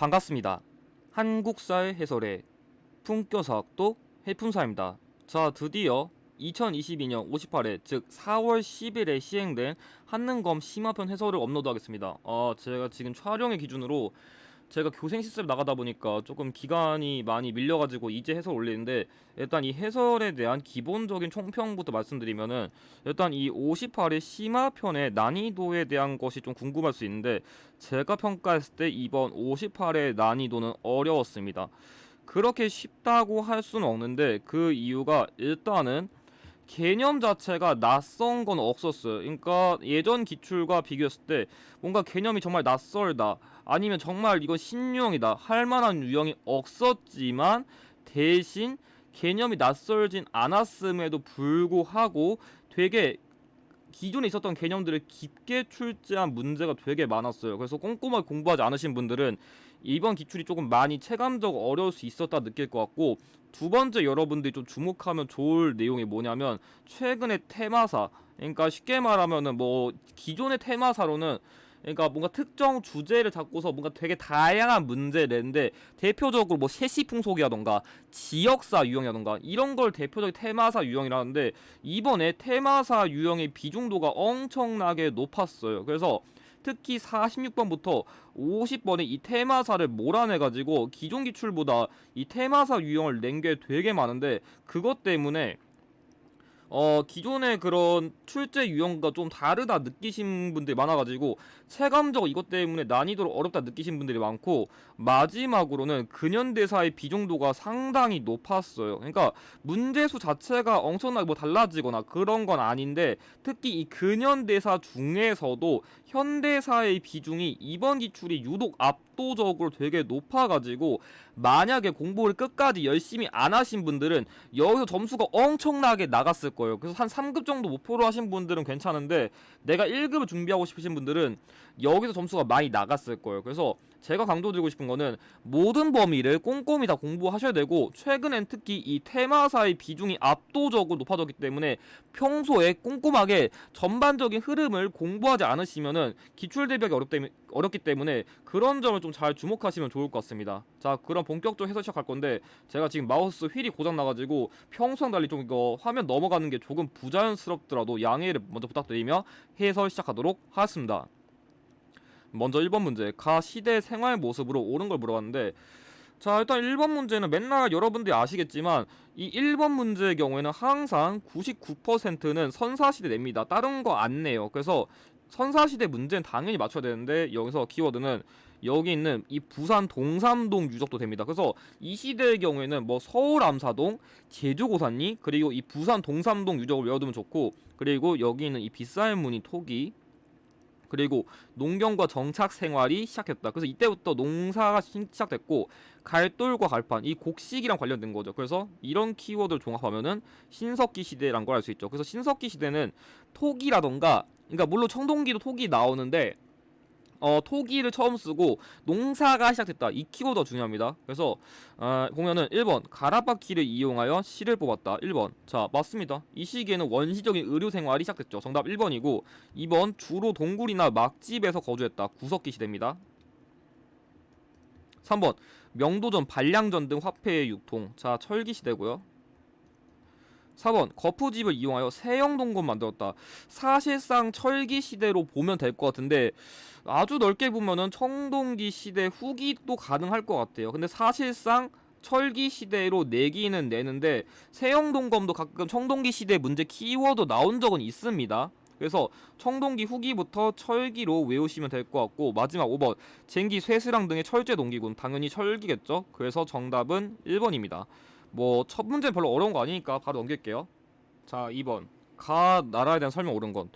반갑습니다. 한국사의 해설의 품격사학도 해품사입니다. 자, 드디어 2022년 58회 즉 4월 10일에 시행된 한능검 심화편 해설을 업로드하겠습니다. 제가 지금 촬영의 기준으로 제가 교생 실습 나가다 보니까 조금 기간이 많이 밀려가지고 이제 해설 올리는데, 일단 이 해설에 대한 기본적인 총평부터 말씀드리면은, 일단 이 58회 심화편의 난이도에 대한 것이 좀 궁금할 수 있는데, 제가 평가했을 때 이번 58회 난이도는 어려웠습니다. 그렇게 쉽다고 할 수는 없는데, 그 이유가 일단은 개념 자체가 낯선 건 없었어요. 그러니까 예전 기출과 비교했을 때 뭔가 개념이 정말 낯설다, 아니면 정말 이건 신유형이다 할 만한 유형이 없었지만, 대신 개념이 낯설진 않았음에도 불구하고 되게 기존에 있었던 개념들을 깊게 출제한 문제가 되게 많았어요. 그래서 꼼꼼하게 공부하지 않으신 분들은 이번 기출이 조금 많이 체감적으로 어려울 수 있었다 느낄 것 같고, 두 번째 여러분들이 좀 주목하면 좋을 내용이 뭐냐면, 최근의 테마사, 그러니까 쉽게 말하면은 뭐 기존의 테마사로는, 그러니까 뭔가 특정 주제를 잡고서 뭔가 되게 다양한 문제를 내는데, 대표적으로 뭐 세시풍속이라던가 지역사 유형이라던가 이런 걸 대표적인 테마사 유형이라는데, 이번에 테마사 유형의 비중도가 엄청나게 높았어요. 그래서 특히 46번부터 50번에 이 테마사를 몰아내가지고 기존 기출보다 이 테마사 유형을 낸 게 되게 많은데, 그것 때문에 기존의 그런 출제 유형과 좀 다르다 느끼신 분들이 많아가지고 체감적으로 이것 때문에 난이도를 어렵다 느끼신 분들이 많고, 마지막으로는 근현대사의 비중도가 상당히 높았어요. 그러니까 문제수 자체가 엄청나게 뭐 달라지거나 그런 건 아닌데, 특히 이 근현대사 중에서도 현대사의 비중이 이번 기출이 유독 압도적으로 되게 높아가지고, 만약에 공부를 끝까지 열심히 안 하신 분들은 여기서 점수가 엄청나게 나갔을 거예요. 그래서 한 3급 정도 목표로 하신 분들은 괜찮은데, 내가 1급을 준비하고 싶으신 분들은 여기서 점수가 많이 나갔을 거예요. 그래서 제가 강조드리고 싶은 거는, 모든 범위를 꼼꼼히 다 공부하셔야 되고, 최근엔 특히 이 테마사의 비중이 압도적으로 높아졌기 때문에 평소에 꼼꼼하게 전반적인 흐름을 공부하지 않으시면은 기출 대비하기 어렵기 때문에 그런 점을 좀 잘 주목하시면 좋을 것 같습니다. 자, 그럼 본격적으로 해설 시작할 건데, 제가 지금 마우스 휠이 고장 나가지고 평소랑 달리 좀 이거 화면 넘어가는 게 조금 부자연스럽더라도 양해를 먼저 부탁드리며 해설 시작하도록 하겠습니다. 먼저 1번 문제, 가 시대 생활 모습으로 옳은 걸 물어봤는데, 자, 일단 1번 문제는 맨날 여러분들이 아시겠지만, 이 1번 문제의 경우에는 항상 99%는 선사시대 냅니다. 다른 거 안 내요. 그래서 선사시대 문제는 당연히 맞춰야 되는데, 여기서 키워드는 여기 있는 이 부산 동삼동 유적도 됩니다. 그래서 이 시대의 경우에는 뭐 서울 암사동, 제주 고산리, 그리고 이 부산 동삼동 유적을 외워두면 좋고, 그리고 여기 있는 이 빗살무늬 토기, 그리고 농경과 정착 생활이 시작했다. 그래서 이때부터 농사가 시작됐고, 갈돌과 갈판, 이 곡식이랑 관련된 거죠. 그래서 이런 키워드를 종합하면은 신석기 시대란 걸 알 수 있죠. 그래서 신석기 시대는 토기라던가, 그러니까 물론 청동기도 토기 나오는데, 토기를 처음 쓰고 농사가 시작됐다, 이 키워드가 중요합니다. 그래서 보면은 1번 가라바키를 이용하여 실을 뽑았다. 1번, 자 맞습니다. 이 시기에는 원시적인 의료생활이 시작됐죠. 정답 1번이고, 2번 주로 동굴이나 막집에서 거주했다. 구석기 시대입니다. 3번 명도전, 반량전 등 화폐의 유통, 자 철기 시대고요. 4번 거푸집을 이용하여 세형동굴 만들었다. 사실상 철기 시대로 보면 될 것 같은데, 아주 넓게 보면은 청동기 시대 후기도 가능할 것 같아요. 근데 사실상 철기 시대로 내기는 내는데, 세형동검도 가끔 청동기 시대 문제 키워드 나온 적은 있습니다. 그래서 청동기 후기부터 철기로 외우시면 될 것 같고, 마지막 5번 쟁기, 쇠스랑 등의 철제 농기군, 당연히 철기겠죠. 그래서 정답은 1번입니다. 뭐 첫 문제는 별로 어려운 거 아니니까 바로 넘길게요. 자, 2번 가 나라에 대한 설명 옳은 건,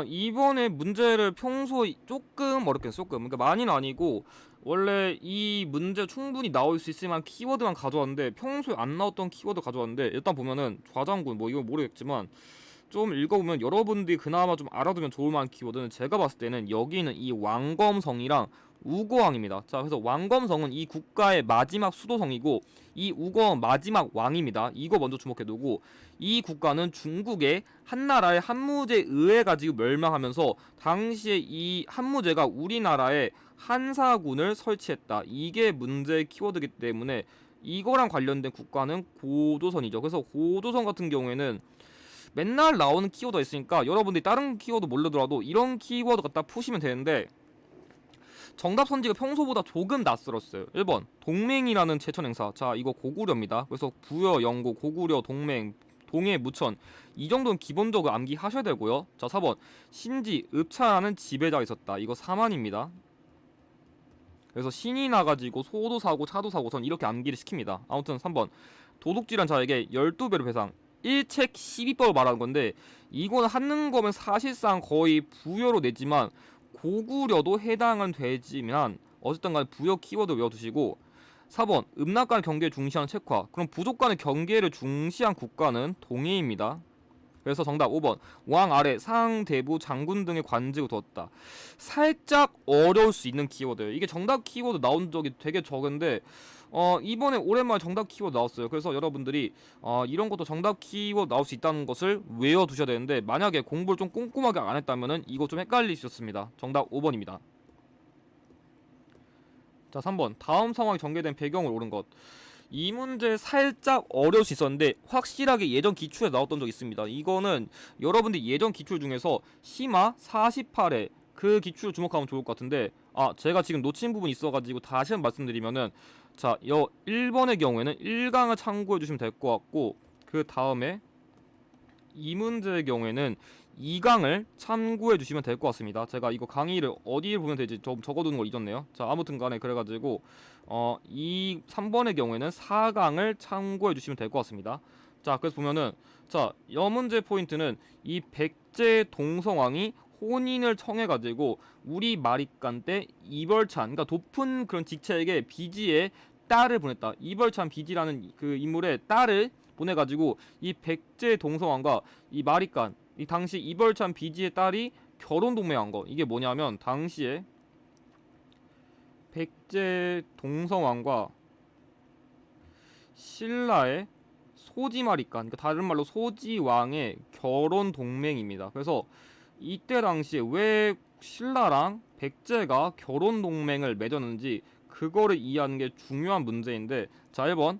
이번에 문제를 평소 조금 어렵게 했어. 조금, 그러니까 많이는 아니고, 원래 이 문제 충분히 나올 수 있을 만한 키워드만 가져왔는데 평소에 안 나왔던 키워드 가져왔는데, 일단 보면은 좌장군, 뭐 이거 모르겠지만 좀 읽어보면 여러분들이 그나마 좀 알아두면 좋을 만한 키워드는, 제가 봤을 때는 여기 있는 이 왕검성이랑 우거왕입니다. 자, 그래서 왕검성은 이 국가의 마지막 수도성이고 이 우거왕 마지막 왕입니다. 이거 먼저 주목해두고, 이 국가는 중국의 한나라의 한무제에 의해 가지고 멸망하면서 당시에 이 한무제가 우리나라에 한사군을 설치했다. 이게 문제의 키워드이기 때문에 이거랑 관련된 국가는 고조선이죠. 그래서 고조선 같은 경우에는 맨날 나오는 키워드가 있으니까 여러분들이 다른 키워드 모르더라도 이런 키워드 갖다 푸시면 되는데, 정답 선지가 평소보다 조금 낯설었어요. 1번 동맹이라는 제천행사. 자, 이거 고구려입니다. 그래서 부여, 영고, 고구려, 동맹, 동해, 무천, 이 정도는 기본적으로 암기하셔야 되고요. 자, 4번 신지, 읍차라는 지배자가 있었다. 이거 사만입니다. 그래서 신이 나가지고 소도 사고 차도 사고 전 이렇게 암기를 시킵니다. 아무튼 3번 도둑질한 자에게 12배로 배상. 1책 12법을 말하는 건데, 이거는 한는 거면 사실상 거의 부여로 내지만 고구려도 해당은 되지만 어쨌든 간에 부여 키워드 외워두시고, 4번 음락 간의 경계를 중시하는 책화. 그럼 부족 간의 경계를 중시한 국가는 동해입니다. 그래서 정답 5번 왕 아래 상대부 장군 등의 관직을 두었다. 살짝 어려울 수 있는 키워드. 이게 정답 키워드 나온 적이 되게 적은데 이번에 오랜만에 정답 키워드 나왔어요. 그래서 여러분들이 이런 것도 정답 키워드 나올 수 있다는 것을 외워두셔야 되는데, 만약에 공부를 좀 꼼꼼하게 안 했다면은 이거 좀 헷갈리셨습니다. 정답 5번입니다. 자, 3번 다음 상황이 전개된 배경을 옳은 것. 이 문제 살짝 어려울 수 있었는데 확실하게 예전 기출에 나왔던 적 있습니다. 이거는 여러분들 예전 기출 중에서 심화 48회 그 기출 주목하면 좋을 것 같은데, 제가 지금 놓친 부분이 있어가지고 다시 한번 말씀드리면은, 자, 1번의 경우에는 1강을 참고해 주시면 될 것 같고, 그 다음에 이 문제의 경우에는 2강을 참고해 주시면 될 것 같습니다. 제가 이거 강의를 어디에 보면 되지 좀 적어두는 걸 잊었네요. 자, 아무튼 간에 그래가지고 이 3번의 경우에는 4강을 참고해 주시면 될 것 같습니다. 자, 그래서 보면은, 자, 이 문제 포인트는 이 백제 동성왕이 혼인을 청해가지고 우리 마립간 때 이벌찬, 그러니까 높은 그런 직책에게 비지의 딸을 보냈다. 이벌찬 비지라는 그 인물의 딸을 보내가지고 이 백제 동성왕과 이 마립간, 이 당시 이벌찬 비지의 딸이 결혼 동맹한 거. 이게 뭐냐면 당시에 백제 동성왕과 신라의 소지마립간, 그러니까 다른 말로 소지왕의 결혼 동맹입니다. 그래서 이때 당시에 왜 신라랑 백제가 결혼 동맹을 맺었는지 그거를 이해하는 게 중요한 문제인데, 자, 1번.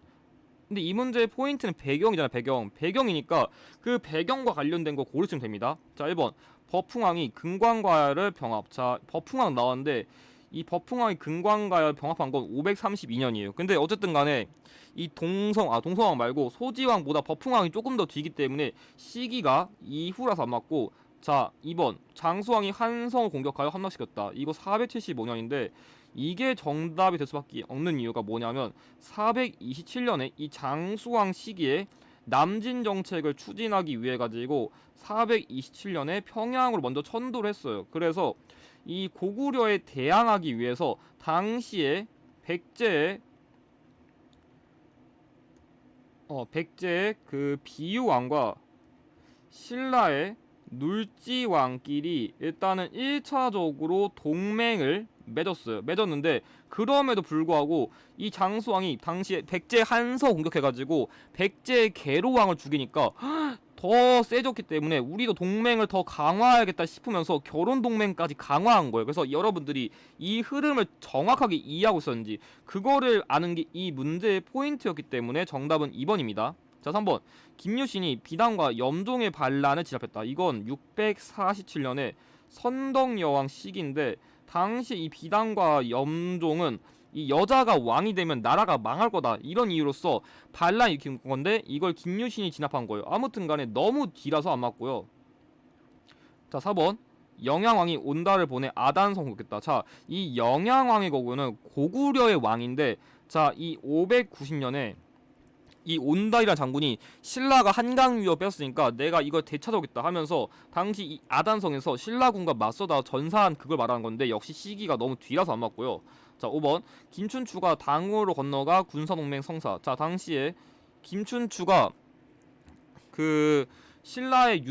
근데 이 문제의 포인트는 배경이잖아요. 배경이니까 그 배경과 관련된 거 고르시면 됩니다. 자, 1번 버풍왕이 금광과열을 병합. 자, 버풍왕 나왔는데 이 버풍왕이 금광과열 병합한 건 532년이에요. 근데 어쨌든 간에 이 동성왕 말고 소지왕보다 버풍왕이 조금 더 뒤기 때문에 시기가 이후라서 안 맞고, 자, 2번 장수왕이 한성을 공격하여 함락시켰다. 이거 475년인데 이게 정답이 될 수밖에 없는 이유가 뭐냐면 427년에 이 장수왕 시기에 남진 정책을 추진하기 위해 가지고 427년에 평양으로 먼저 천도를 했어요. 그래서 이 고구려에 대항하기 위해서 당시에 백제의 그 비유왕과 신라의 눌지왕끼리 일단은 1차적으로 동맹을 맺었는데, 그럼에도 불구하고 이 장수왕이 당시에 백제 한서 공격해가지고 백제 계로왕을 죽이니까 더 세졌기 때문에 우리도 동맹을 더 강화해야겠다 싶으면서 결혼 동맹까지 강화한 거예요. 그래서 여러분들이 이 흐름을 정확하게 이해하고 있었는지 그거를 아는 게 이 문제의 포인트였기 때문에 정답은 2번입니다. 자, 3번 김유신이 비단과 염종의 반란을 진압했다. 이건 647년에 선덕여왕 시기인데, 당시 이 비단과 염종은 이 여자가 왕이 되면 나라가 망할 거다 이런 이유로서 반란을 일으킨 건데 이걸 김유신이 진압한 거예요. 아무튼 간에 너무 뒤라서 안 맞고요. 자, 4번 영양왕이 온다를 보내 아단성 공격했다. 자, 이 영양왕의 거구는 고구려의 왕인데, 자, 이 590년에 이 온다이란 장군이 신라가 한강유역 뺐으니까 내가 이걸 되찾아오겠다 하면서 당시 이 아단성에서 신라군과 맞서다 전사한 그걸 말하는 건데, 역시 시기가 너무 뒤라서 안 맞고요. 자, 5번 김춘추가 당으로 건너가 군사동맹 성사. 자, 당시에 김춘추가 그 신라의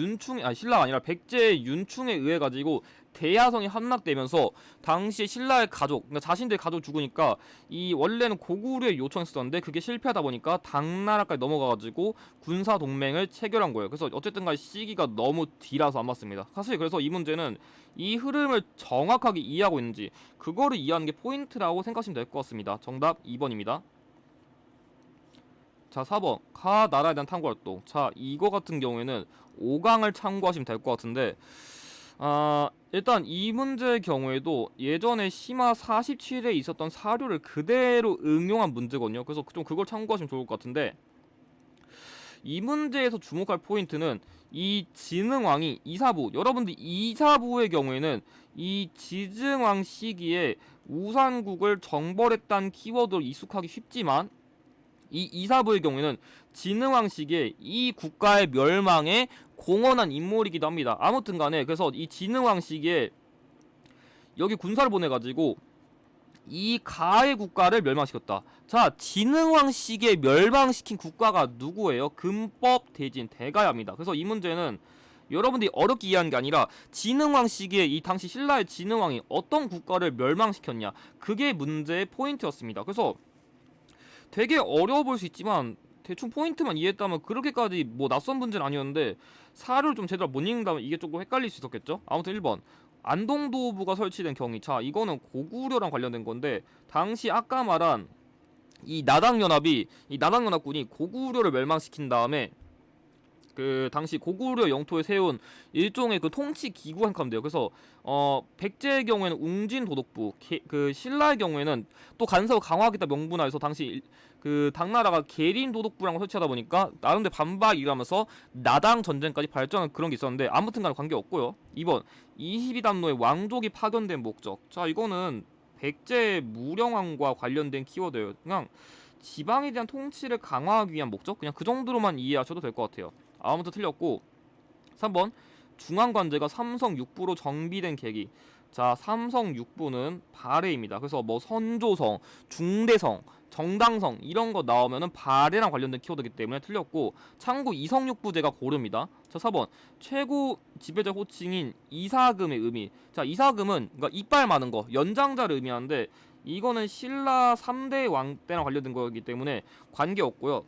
신라가 아니라 백제의 윤충에 의해 가지고 대야성이 함락되면서 당시 신라의 가족, 그러니까 자신들의 가족 죽으니까 이 원래는 고구려에 요청했었는데 그게 실패하다 보니까 당나라까지 넘어가가지고 군사 동맹을 체결한 거예요. 그래서 어쨌든간 시기가 너무 뒤라서 안 맞습니다. 사실 그래서 이 문제는 이 흐름을 정확하게 이해하고 있는지 그거를 이해하는 게 포인트라고 생각하시면 될 것 같습니다. 정답 2번입니다. 자, 4번 가 나라에 대한 탐구 활동. 자, 이거 같은 경우에는 5강을 참고하시면 될 것 같은데 일단 이 문제의 경우에도 예전에 심화 47에 있었던 사료를 그대로 응용한 문제거든요. 그래서 좀 그걸 참고하시면 좋을 것 같은데, 이 문제에서 주목할 포인트는 이 진흥왕이 이사부, 여러분들 이사부의 경우에는 이 지증왕 시기에 우산국을 정벌했다는 키워드로 익숙하기 쉽지만 이 이사부의 경우에는 진흥왕 시기에 이 국가의 멸망에 공헌한 인물이기도 합니다. 아무튼 간에 그래서 이 진흥왕 시기에 여기 군사를 보내가지고 이 가의 국가를 멸망시켰다. 자, 진흥왕 시기에 멸망시킨 국가가 누구예요? 금법 대진 대가야입니다. 그래서 이 문제는 여러분들이 어렵게 이해하는 게 아니라 진흥왕 시기에 이 당시 신라의 진흥왕이 어떤 국가를 멸망시켰냐, 그게 문제의 포인트였습니다. 그래서 되게 어려워 보일 수 있지만 대충 포인트만 이해했다면 그렇게까지 뭐 낯선 문제는 아니었는데, 사료를 좀 제대로 못 읽는다면 이게 조금 헷갈릴 수 있었겠죠? 아무튼 1번 안동도부가 설치된 경위. 자, 이거는 고구려랑 관련된 건데, 당시 아까 말한 이 나당연합군이 고구려를 멸망시킨 다음에 그 당시 고구려 영토에 세운 일종의 그 통치 기구가 생각하면 돼요. 그래서 백제의 경우에는 웅진 도독부, 그 신라의 경우에는 또 간섭을 강화하겠다 명분하에서 당시 그 당나라가 계림 도독부라는 걸 설치하다 보니까 나름대로 반박이 일어나면서 나당 전쟁까지 발전한 그런 게 있었는데, 아무튼간에 관계없고요. 2번 22단노의 왕족이 파견된 목적. 자, 이거는 백제 무령왕과 관련된 키워드예요. 그냥 지방에 대한 통치를 강화하기 위한 목적? 그냥 그 정도로만 이해하셔도 될 것 같아요. 아무튼 틀렸고, 3번 중앙관제가 삼성 6부로 정비된 계기. 자, 삼성 6부는 발해입니다. 그래서 뭐 선조성, 중대성, 정당성 이런 거 나오면은 발해랑 관련된 키워드이기 때문에 틀렸고, 참고 이성육부제가 고릅니다. 자, 4번 최고 지배자 호칭인 이사금의 의미. 자, 이사금은 그러니까 이빨 많은 거, 연장자를 의미하는데 이거는 신라 3대 왕 때랑 관련된 거기 때문에 관계없고요.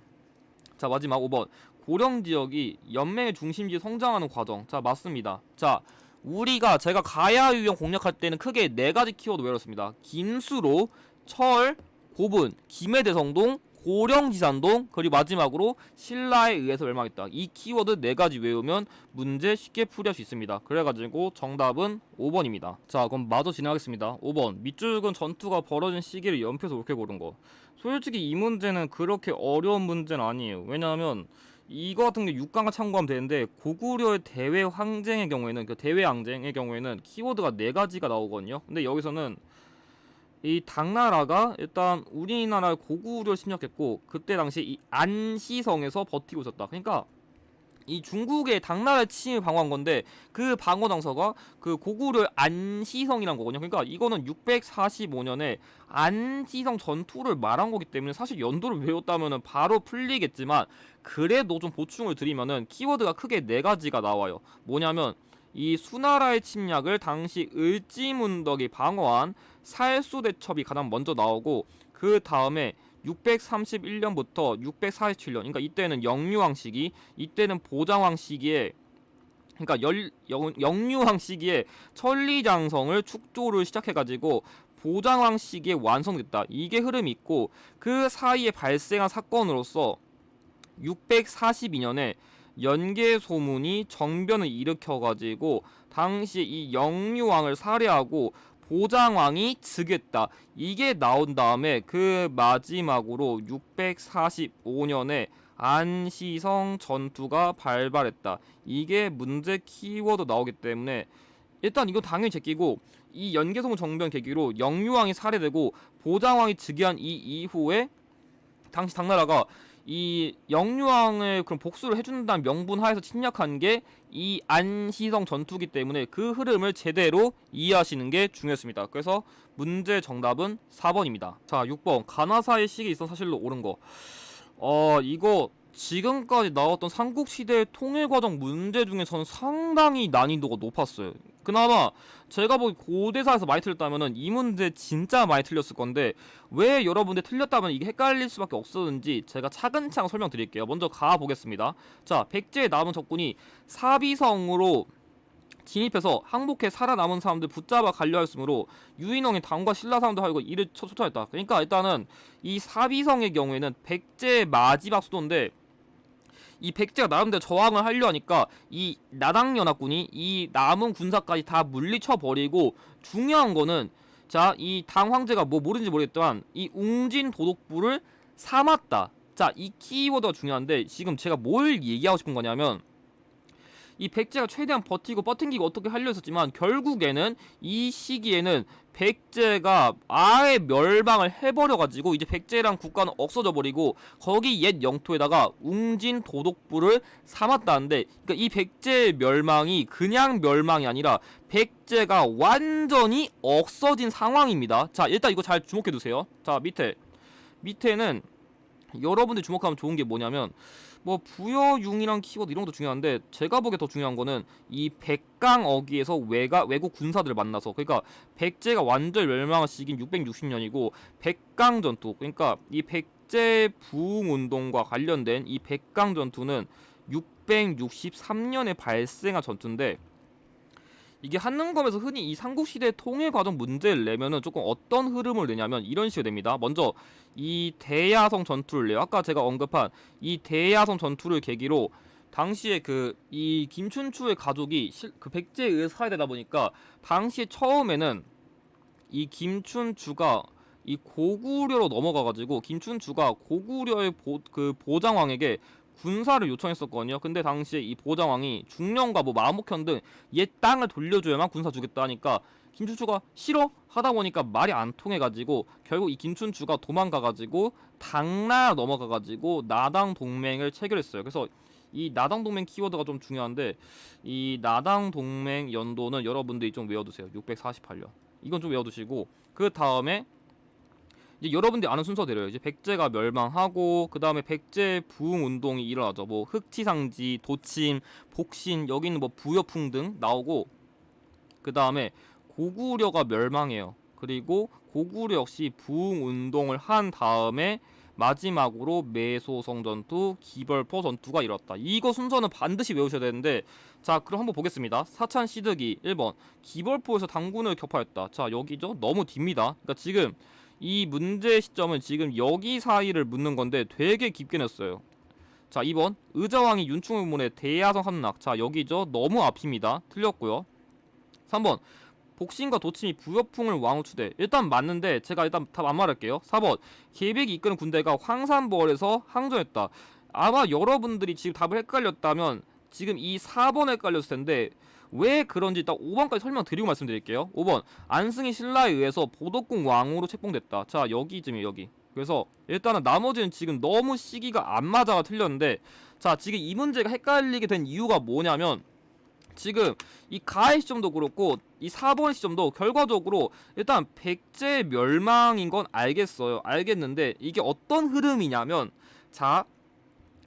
자, 마지막 5번 고령 지역이 연맹의 중심지에 성장하는 과정. 자, 맞습니다. 자, 제가 가야 유형 공략할 때는 크게 4가지 키워드 외웠습니다. 김수로, 철, 고분, 김해대성동, 고령지산동, 그리고 마지막으로 신라에 의해서 멸망했다. 이 키워드 4가지 외우면 문제 쉽게 풀이할 수 있습니다. 그래가지고 정답은 5번입니다. 자, 그럼 마저 진행하겠습니다. 5번 밑줄근 전투가 벌어진 시기를 연표해서 옳게 고른 거. 솔직히 이 문제는 그렇게 어려운 문제는 아니에요. 왜냐하면 이거 같은 게 6강을 참고하면 되는데, 고구려의 대외 항쟁의 경우에는, 그 대외 항쟁의 경우에는 키워드가 4가지가 나오거든요. 근데 여기서는 이 당나라가 일단 우리나라 고구려를 침략했고, 그때 당시 이 안시성에서 버티고 있었다. 그러니까 이 중국의 당나라의 침입을 방어한 건데, 그 방어 장소가 그 고구려의 안시성이란 거거든요. 그러니까 이거는 645년에 안시성 전투를 말한 거기 때문에 사실 연도를 외웠다면은 바로 풀리겠지만, 그래도 좀 보충을 드리면은 키워드가 크게 4가지가 나와요. 뭐냐면 이 수나라의 침략을 당시 을지문덕이 방어한 살수대첩이 가장 먼저 나오고, 그 다음에 631년부터 647년, 그러니까 이때는 영유왕 시기, 이때는 보장왕 시기에, 그러니까 영유왕 시기에 천리장성을 축조를 시작해가지고 보장왕 시기에 완성됐다. 이게 흐름이 있고, 그 사이에 발생한 사건으로서 642년에 연개소문이 정변을 일으켜가지고 당시 이 영유왕을 살해하고 보장왕이 즉위했다. 이게 나온 다음에 그 마지막으로 645년에 안시성 전투가 발발했다. 이게 문제 키워드 나오기 때문에 일단 이거 당연히 제끼고, 이 연개소문 정변 계기로 영유왕이 살해되고 보장왕이 즉위한 이 이후에 당시 당나라가 이 영유왕을 그럼 복수를 해준다는 명분 하에서 침략한 게 이 안시성 전투기 때문에 그 흐름을 제대로 이해하시는 게 중요했습니다. 그래서 문제 정답은 4번입니다. 자, 6번 가나사의 시기에 있어 사실로 옳은 거. 이거 지금까지 나왔던 삼국시대 통일과정 문제 중에서는 상당히 난이도가 높았어요. 그나마 제가 보기 고대사에서 많이 틀렸다면은 이 문제 진짜 많이 틀렸을 건데 왜 여러분들 틀렸다면 이게 헷갈릴 수밖에 없었는지 제가 차근차근 설명드릴게요. 먼저 가보겠습니다. 자, 백제의 남은 적군이 사비성으로 진입해서 항복해 살아남은 사람들 붙잡아 가려 했으므로 유인왕이 당과 신라 사람들 하고 이를 초청했다. 그러니까 일단은 이 사비성의 경우에는 백제의 마지막 수도인데 이 백제가 나름대로 저항을 하려 하니까 이 나당연합군이 이 남은 군사까지 다 물리쳐 버리고 중요한 거는 자, 이 당 황제가 뭐 모르는지 모르겠지만 이 웅진 도독부를 삼았다. 자, 이 키워드가 중요한데 지금 제가 뭘 얘기하고 싶은 거냐면 이 백제가 최대한 버티고 버팅기고 어떻게 하려 했었지만 결국에는 이 시기에는 백제가 아예 멸망을 해버려가지고 이제 백제랑 국가는 없어져 버리고 거기 옛 영토에다가 웅진 도독부를 삼았다는데, 그러니까 이 백제의 멸망이 그냥 멸망이 아니라 백제가 완전히 없어진 상황입니다. 자, 일단 이거 잘 주목해두세요. 자, 밑에는 여러분들 주목하면 좋은 게 뭐냐면 뭐 부여융이랑 키워드 이런 것도 중요한데 제가 보기에 더 중요한 거는 이 백강어기에서 외국 군사들을 만나서, 그러니까 백제가 완전 멸망한 시기인 660년이고 백강전투, 그러니까 이 백제 부흥운동과 관련된 이 백강전투는 663년에 발생한 전투인데 이게 한능검에서 흔히 이 삼국시대 통일 과정 문제를 내면은 조금 어떤 흐름을 내냐면 이런 식으로 됩니다. 먼저 이 대야성 전투를 내요. 아까 제가 언급한 이 대야성 전투를 계기로 당시에 이 김춘추의 가족이 그 백제에 의해서 살해되다 보니까 당시에 처음에는 이 김춘추가 이 고구려로 넘어가가지고 김춘추가 고구려의 보장왕에게 군사를 요청했었거든요. 근데 당시에 이 보장왕이 중령과 뭐 마목현 등 옛 땅을 돌려줘야만 군사 주겠다 하니까 김춘추가 싫어 하다 보니까 말이 안 통해가지고 결국 이 김춘추가 도망가가지고 당나라 넘어가가지고 나당 동맹을 체결했어요. 그래서 이 나당 동맹 키워드가 좀 중요한데 이 나당 동맹 연도는 여러분들이 좀 외워두세요. 648년. 이건 좀 외워두시고 그 다음에 이제 여러분들이 아는 순서대로요. 이제 백제가 멸망하고 그 다음에 백제 부흥 운동이 일어나죠. 뭐 흑치상지, 도침, 복신, 여기는 뭐 부여풍 등 나오고 그 다음에 고구려가 멸망해요. 그리고 고구려 역시 부흥 운동을 한 다음에 마지막으로 매소성 전투, 기벌포 전투가 일어났다. 이거 순서는 반드시 외우셔야 되는데 자, 그럼 한번 보겠습니다. 사찬 시드기 1번 기벌포에서 당군을 격파했다. 자, 여기죠. 너무 딥니다. 그러니까 지금 이 문제 시점은 지금 여기 사이를 묻는 건데 되게 깊게 냈어요. 자, 2번 의자왕이 윤충의문에 대야성 함락. 자, 여기죠. 너무 앞입니다. 틀렸고요. 3번 복신과 도침이 부여풍을 왕으로 추대. 일단 맞는데 제가 일단 답 안 말할게요. 4번 계백이 이끄는 군대가 황산벌에서 항전했다. 아마 여러분들이 지금 답을 헷갈렸다면 지금 이 4번 헷갈렸을 텐데 왜 그런지 일단 5번까지 설명드리고 말씀드릴게요. 5번 안승희 신라에 의해서 보덕궁 왕으로 책봉됐다. 자, 여기쯤이에요. 여기. 그래서 일단은 나머지는 지금 너무 시기가 안 맞아가 틀렸는데 자, 지금 이 문제가 헷갈리게 된 이유가 뭐냐면 지금 이 가해 시점도 그렇고 이 4번 시점도 결과적으로 일단 백제 멸망인 건 알겠는데 이게 어떤 흐름이냐면 자,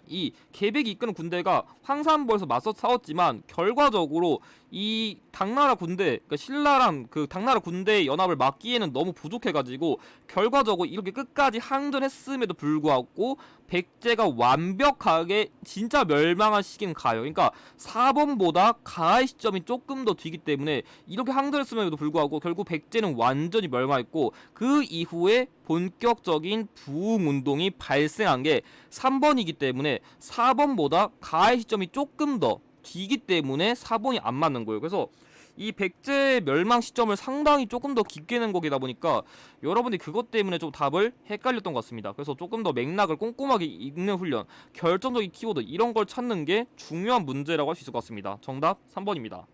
이 계백이 이끄는 군대가 황산벌에서 맞서 싸웠지만 결과적으로 이 당나라 군대, 그러니까 신라랑 그 당나라 군대의 연합을 막기에는 너무 부족해가지고 결과적으로 이렇게 끝까지 항전했음에도 불구하고 백제가 완벽하게 진짜 멸망한 시기는 가요. 그러니까 4번보다 가해 시점이 조금 더 뒤기 때문에 이렇게 항전했음에도 불구하고 결국 백제는 완전히 멸망했고 그 이후에 본격적인 부흥운동이 발생한 게 3번이기 때문에 4번보다 가해 시점이 조금 더 뒤기 때문에 4번이 안 맞는 거예요. 그래서 이 백제 멸망 시점을 상당히 조금 더 깊게 낸 거기다 보니까 여러분들이 그것 때문에 좀 답을 헷갈렸던 것 같습니다. 그래서 조금 더 맥락을 꼼꼼하게 읽는 훈련, 결정적인 키워드 이런 걸 찾는 게 중요한 문제라고 할 수 있을 것 같습니다. 정답 3번입니다.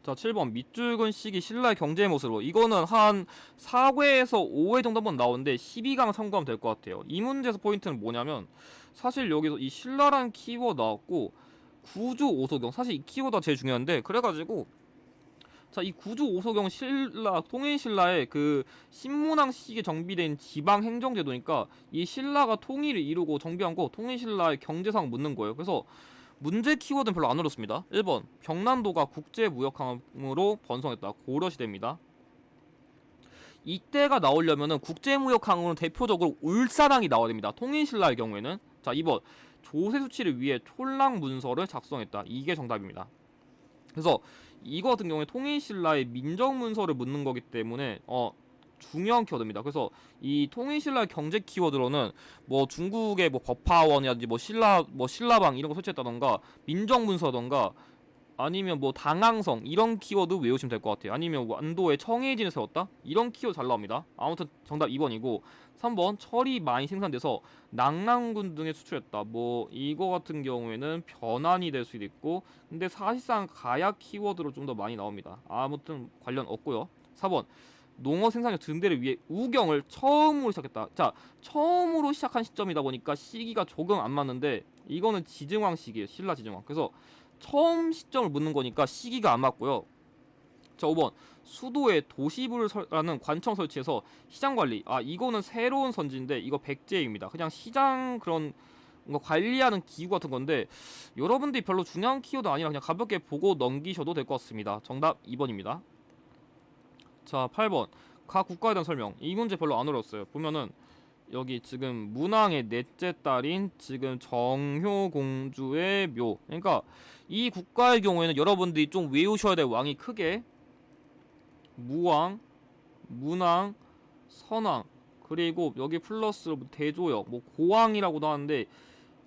자, 7번 밑줄근 시기 신라의 경제의 모습으로. 이거는 한 4회에서 5회 정도 한번 나오는데 12강 참고하면 될 것 같아요. 이 문제에서 포인트는 뭐냐면 사실 여기서 이 신라라는 키워드 나왔고 구주 오소경, 사실 이 키워드가 제일 중요한데 그래가지고 자, 이 구주 오소경 신라 통일신라의 그 신문왕 시기에 정비된 지방 행정제도니까 이 신라가 통일을 이루고 정비한 거 통일신라의 경제상 묻는 거예요. 그래서 문제 키워드는 별로 안 어렵습니다. 1번 경란도가 국제무역항으로 번성했다. 고려시대입니다. 이때가 나오려면은 국제무역항으로는 대표적으로 울산항이 나와야 됩니다. 통일신라의 경우에는. 자, 2번 조세 수치를 위해 촐랑 문서를 작성했다. 이게 정답입니다. 그래서 이거 같은 경우에 통일신라의 민정 문서를 묻는 거기 때문에 중요한 키워드입니다. 그래서 이 통일신라의 경제 키워드로는 뭐 중국의 뭐 법화원이라든지 뭐 신라방 이런 거 설치했다던가 민정 문서던가 아니면 뭐 당항성 이런 키워드 외우시면 될 것 같아요. 아니면 완도에 청해진을 세웠다? 이런 키워드 잘 나옵니다. 아무튼 정답 2번이고 3번 철이 많이 생산돼서 낙랑군 등에 수출했다. 뭐 이거 같은 경우에는 변환이 될 수도 있고 근데 사실상 가약 키워드로 좀 더 많이 나옵니다. 아무튼 관련 없고요. 4번 농어 생산력 증대를 위해 우경을 처음으로 시작했다. 자, 처음으로 시작한 시점이다 보니까 시기가 조금 안 맞는데 이거는 지증왕 시기예요. 신라 지증왕. 그래서 처음 시점을 묻는 거니까 시기가 안 맞고요. 자, 5번 수도에 도시부라는 관청 설치해서 시장 관리. 이거는 새로운 선지인데 이거 백제입니다. 그냥 시장 그런 뭔가 관리하는 기구 같은 건데 여러분들이 별로 중요한 키워드 아니라 그냥 가볍게 보고 넘기셔도 될 것 같습니다. 정답 2번입니다. 자, 8번 각 국가에 대한 설명. 이 문제 별로 안 어려웠어요. 보면은 여기 지금 문왕의 넷째 딸인 지금 정효공주의 묘. 그러니까 이 국가의 경우에는 여러분들이 좀 외우셔야 될 왕이 크게 무왕, 문왕, 선왕 그리고 여기 플러스 대조역, 뭐 고왕이라고도 하는데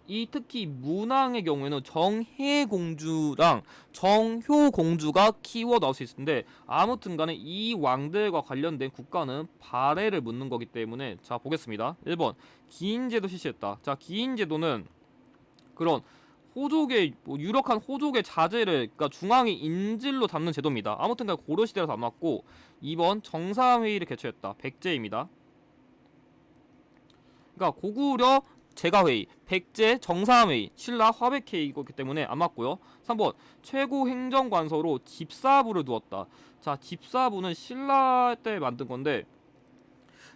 이 특히 문왕의 경우에는 정혜공주랑 정효공주가 키워드 나올 수 있을 텐데 아무튼간에 이 왕들과 관련된 국가는 발해를 묻는 거기 때문에 자 보겠습니다. 1번 기인제도 실시했다. 자, 기인제도는 그런 호족의 뭐 유력한 호족의 자제를 그러니까 중앙의 인질로 담는 제도입니다. 아무튼간 고려시대라서 안 맞고 2번 정사회의를 개최했다. 백제입니다. 그러니까 고구려 제가회의, 백제 정사회의, 신라 화백회의이기 때문에 안 맞고요. 3번 최고 행정관서로 집사부를 두었다. 자, 집사부는 신라 때 만든 건데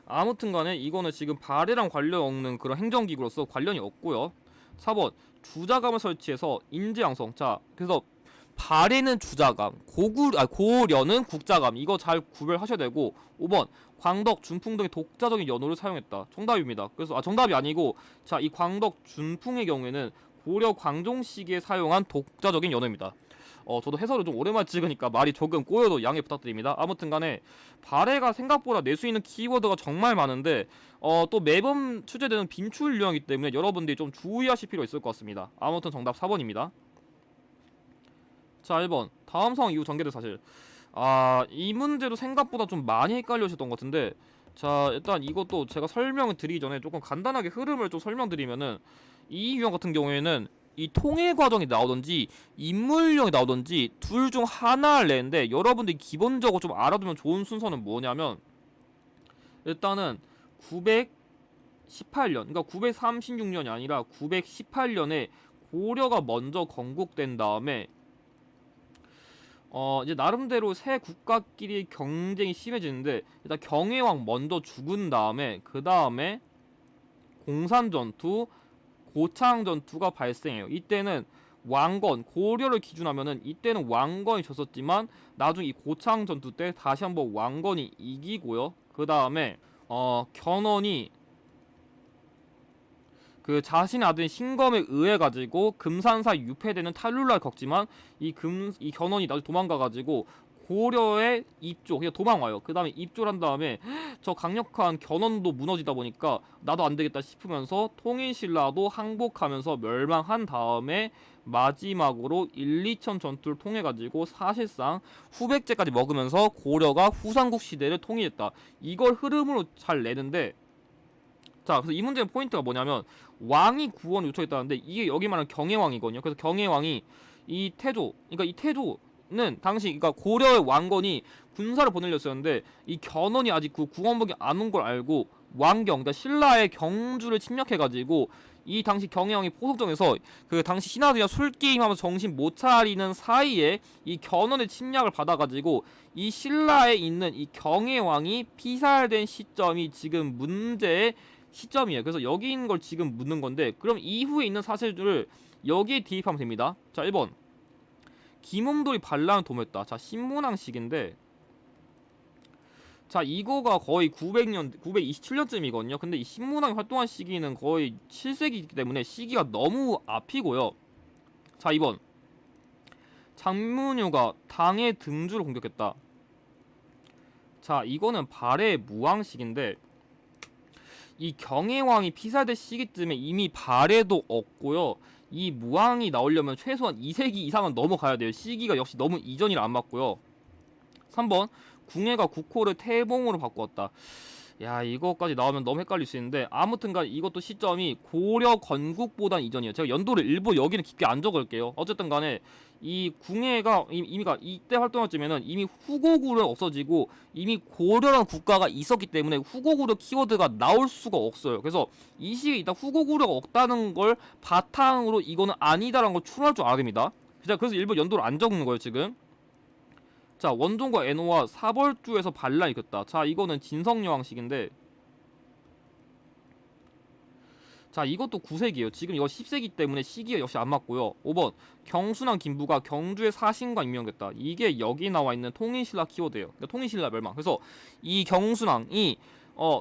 아무튼간에 이거는 지금 발해랑 관련 없는 그런 행정기구로서 관련이 없고요. 4번 주자감을 설치해서 인재양성. 자, 그래서 발해는 주자감, 고려는 국자감. 이거 잘 구별하셔야 되고 5번 광덕, 준풍 등의 독자적인 연호를 사용했다. 정답입니다. 그래서 정답이 아니고 자, 이 광덕, 준풍의 경우에는 고려 광종 시기에 사용한 독자적인 연호입니다. 저도 해설을 좀 오랜만에 찍으니까 말이 조금 꼬여도 양해 부탁드립니다. 아무튼간에 발해가 생각보다 낼 수 있는 키워드가 정말 많은데 또 매번 출제되는 빈출 유형이기 때문에 여러분들이 좀 주의하실 필요 있을 것 같습니다. 아무튼 정답 4번입니다. 자, 1번 다음 상황 이후 전개된 사실. 이 문제도 생각보다 좀 많이 헷갈려하셨던 것 같은데 자, 일단 이것도 제가 설명을 드리기 전에 조금 간단하게 흐름을 좀 설명드리면은 이 유형 같은 경우에는 이 통일 과정이 나오던지 인물형이 나오던지 둘 중 하나를 내는데 여러분들이 기본적으로 좀 알아두면 좋은 순서는 뭐냐면 일단은 918년 그러니까 936년이 아니라 918년에 고려가 먼저 건국된 다음에 이제 나름대로 새 국가끼리 경쟁이 심해지는데 일단 경혜왕 먼저 죽은 다음에 그 다음에 공산전투, 고창전투가 발생해요. 이때는 왕건, 고려를 기준하면은 이때는 왕건이 졌었지만 나중 이 고창전투 때 다시 한번 왕건이 이기고요. 그 다음에 견훤이 그 자신의 아들 신검에 의해 가지고 금산사 유폐되는 탈룰라를 겪지만 이 견훤이 나중에 도망가가지고 고려의 입조 그냥 도망와요. 그 다음에 입조를 한 다음에 저 강력한 견훤도 무너지다 보니까 나도 안 되겠다 싶으면서 통일신라도 항복하면서 멸망한 다음에 마지막으로 1, 2천 전투를 통해 가지고 사실상 후백제까지 먹으면서 고려가 후삼국 시대를 통일했다. 이걸 흐름으로 잘 내는데 자, 그래서 이 문제의 포인트가 뭐냐면 왕이 구원을 요청했다는데 이게 여기 말하는 경혜왕이거든요. 그래서 경혜왕이 이 태조, 그러니까 이 태조는 당시 그러니까 고려의 왕건이 군사를 보내려 했었는데 이 견훤이 아직 그 구원복이 안 온 걸 알고 왕경, 그러니까 신라의 경주를 침략해가지고 이 당시 경혜왕이 포석정에서 그 당시 신하들이랑 술게임하면서 정신 못 차리는 사이에 이 견훤의 침략을 받아가지고 이 신라에 있는 이 경혜왕이 피살된 시점이 지금 문제의 시점이에요. 그래서 여기 있는 걸 지금 묻는 건데, 그럼 이후에 있는 사실들을 여기에 대입하면 됩니다. 자, 1번 김홍돌이 반란을 도모했다. 자, 신문왕식인데, 자, 이거가 거의 900년, 927년쯤이거든요. 근데 이 신문왕이 활동한 시기는 거의 7세기이기 때문에 시기가 너무 앞이고요. 자, 2번 장문효가 당의 등주를 공격했다. 자, 이거는 발해 무왕식인데, 이 경혜왕이 피살될 시기쯤에 이미 발해도 없고요. 이 무왕이 나오려면 최소한 2세기 이상은 넘어가야 돼요. 시기가 역시 너무 이전이라 안 맞고요. 3번 궁예가 국호를 태봉으로 바꾸었다. 야, 이거까지 나오면 너무 헷갈릴 수 있는데, 아무튼간 이것도 시점이 고려 건국보단 이전이에요. 제가 연도를 일부 여기는 깊게 안 적을게요. 어쨌든 간에 이 궁예가 이미가 이때 활동할 쯤에는 이미 후고구려 없어지고 이미 고려라는 국가가 있었기 때문에 후고구려 키워드가 나올 수가 없어요. 그래서 이 시기에 일단 후고구려가 없다는 걸 바탕으로 이거는 아니다라는 걸 추론할 줄 알아야 됩니다. 그래서 일부 연도를 안 적는 거예요 지금. 자, 원종과 애노와 사벌주에서 반란이 일으켰다. 자, 이거는 진성여왕식인데, 자, 이것도 9세기예요. 지금 이거 10세기 때문에 시기가 역시 안 맞고요. 5번 경순왕 김부가 경주의 사신과 임명됐다. 이게 여기 나와 있는 통일신라 키워드예요. 그러니까 통일신라 멸망. 그래서 이 경순왕이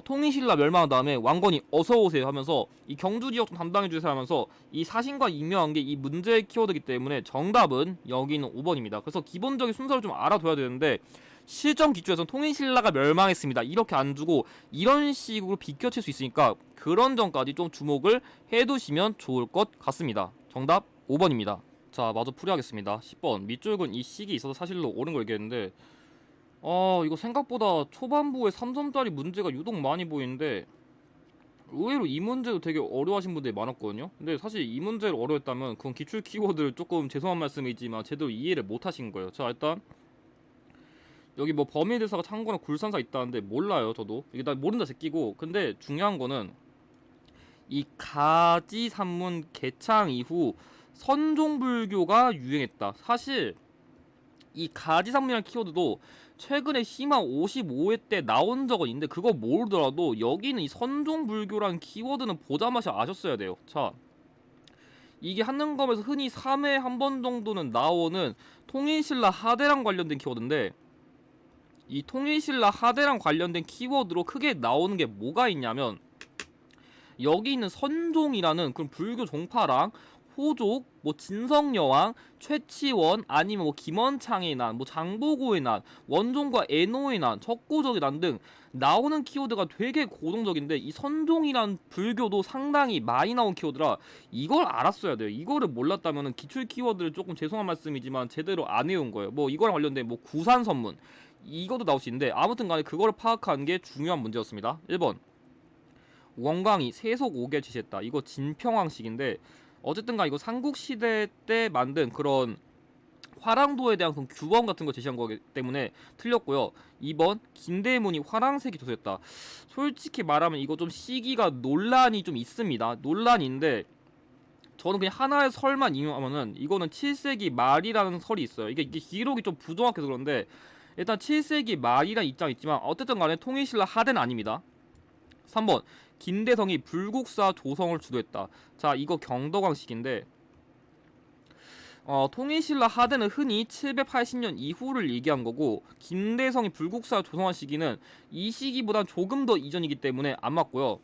통일신라 멸망한 다음에 왕건이 어서오세요 하면서 이 경주 지역 좀 담당해주세요 하면서 이 사신과 임명한 게 이 문제의 키워드이기 때문에 정답은 여기는 5번입니다. 그래서 기본적인 순서를 좀 알아둬야 되는데, 실전 기초에서는 통일신라가 멸망했습니다 이렇게 안 주고 이런 식으로 비껴칠 수 있으니까 그런 점까지 좀 주목을 해두시면 좋을 것 같습니다. 정답 5번입니다. 자, 마저 풀이하겠습니다. 10번 밑줄근 이 식이 있어서 사실로 옳은 걸 얘기했는데, 이거 생각보다 초반부에 3점짜리 문제가 유독 많이 보이는데, 의외로 이 문제도 되게 어려워하신 분들이 많았거든요. 근데 사실 이 문제를 어려웠다면 그건 기출 키워드를 조금 죄송한 말씀이지만 제대로 이해를 못 하신 거예요. 자, 일단 여기 뭐 범위대사가 창고나 굴산사 있다는데 몰라요. 저도 이게 나 모른다 제끼고. 근데 중요한 거는 이 가지산문 개창 이후 선종불교가 유행했다. 사실 이 가지산문이라는 키워드도 최근에 심화 55회 때 나온 적은 있는데, 그거 모르더라도 여기는 이 선종불교라는 키워드는 보자마자 아셨어야 돼요. 자, 이게 한능검에서 흔히 3회에 한 번 정도는 나오는 통일신라 하대랑 관련된 키워드인데, 이 통일신라 하대랑 관련된 키워드로 크게 나오는 게 뭐가 있냐면, 여기 있는 선종이라는 그런 불교 종파랑 호족, 뭐 진성여왕, 최치원, 아니면 뭐 김원창의 난, 뭐 장보고의 난, 원종과 애노의 난, 적고적의 난 등 나오는 키워드가 되게 고동적인데, 이 선종이란 불교도 상당히 많이 나온 키워드라 이걸 알았어야 돼요. 이거를 몰랐다면 기출 키워드를 조금 죄송한 말씀이지만 제대로 안 해온 거예요. 뭐 이거랑 관련된 뭐 구산선문 이것도 나올 수 있는데, 아무튼 간에 그거를 파악하는 게 중요한 문제였습니다. 1번 원광이 세속 5개 지시했다. 이거 진평왕식인데, 어쨌든 간 이거 삼국시대 때 만든 그런 화랑도에 대한 그런 규범 같은 거 제시한 거기 때문에 틀렸고요. 2번 김대문이 화랑색이 조서했다. 솔직히 말하면 이거 좀 시기가 논란이 좀 있습니다. 논란인데 저는 그냥 하나의 설만 인용하면은 이거는 7세기 말이라는 설이 있어요. 이게 기록이 좀 부정확해서 그런데 일단 7세기 말이라는 입장이 있지만 어쨌든 간에 통일신라 하대는 아닙니다. 3번 김대성이 불국사 조성을 주도했다. 자, 이거 경덕왕식인데, 통일신라 하대는 흔히 780년 이후를 얘기한 거고, 김대성이 불국사 조성한 시기는 이 시기보단 조금 더 이전이기 때문에 안 맞고요.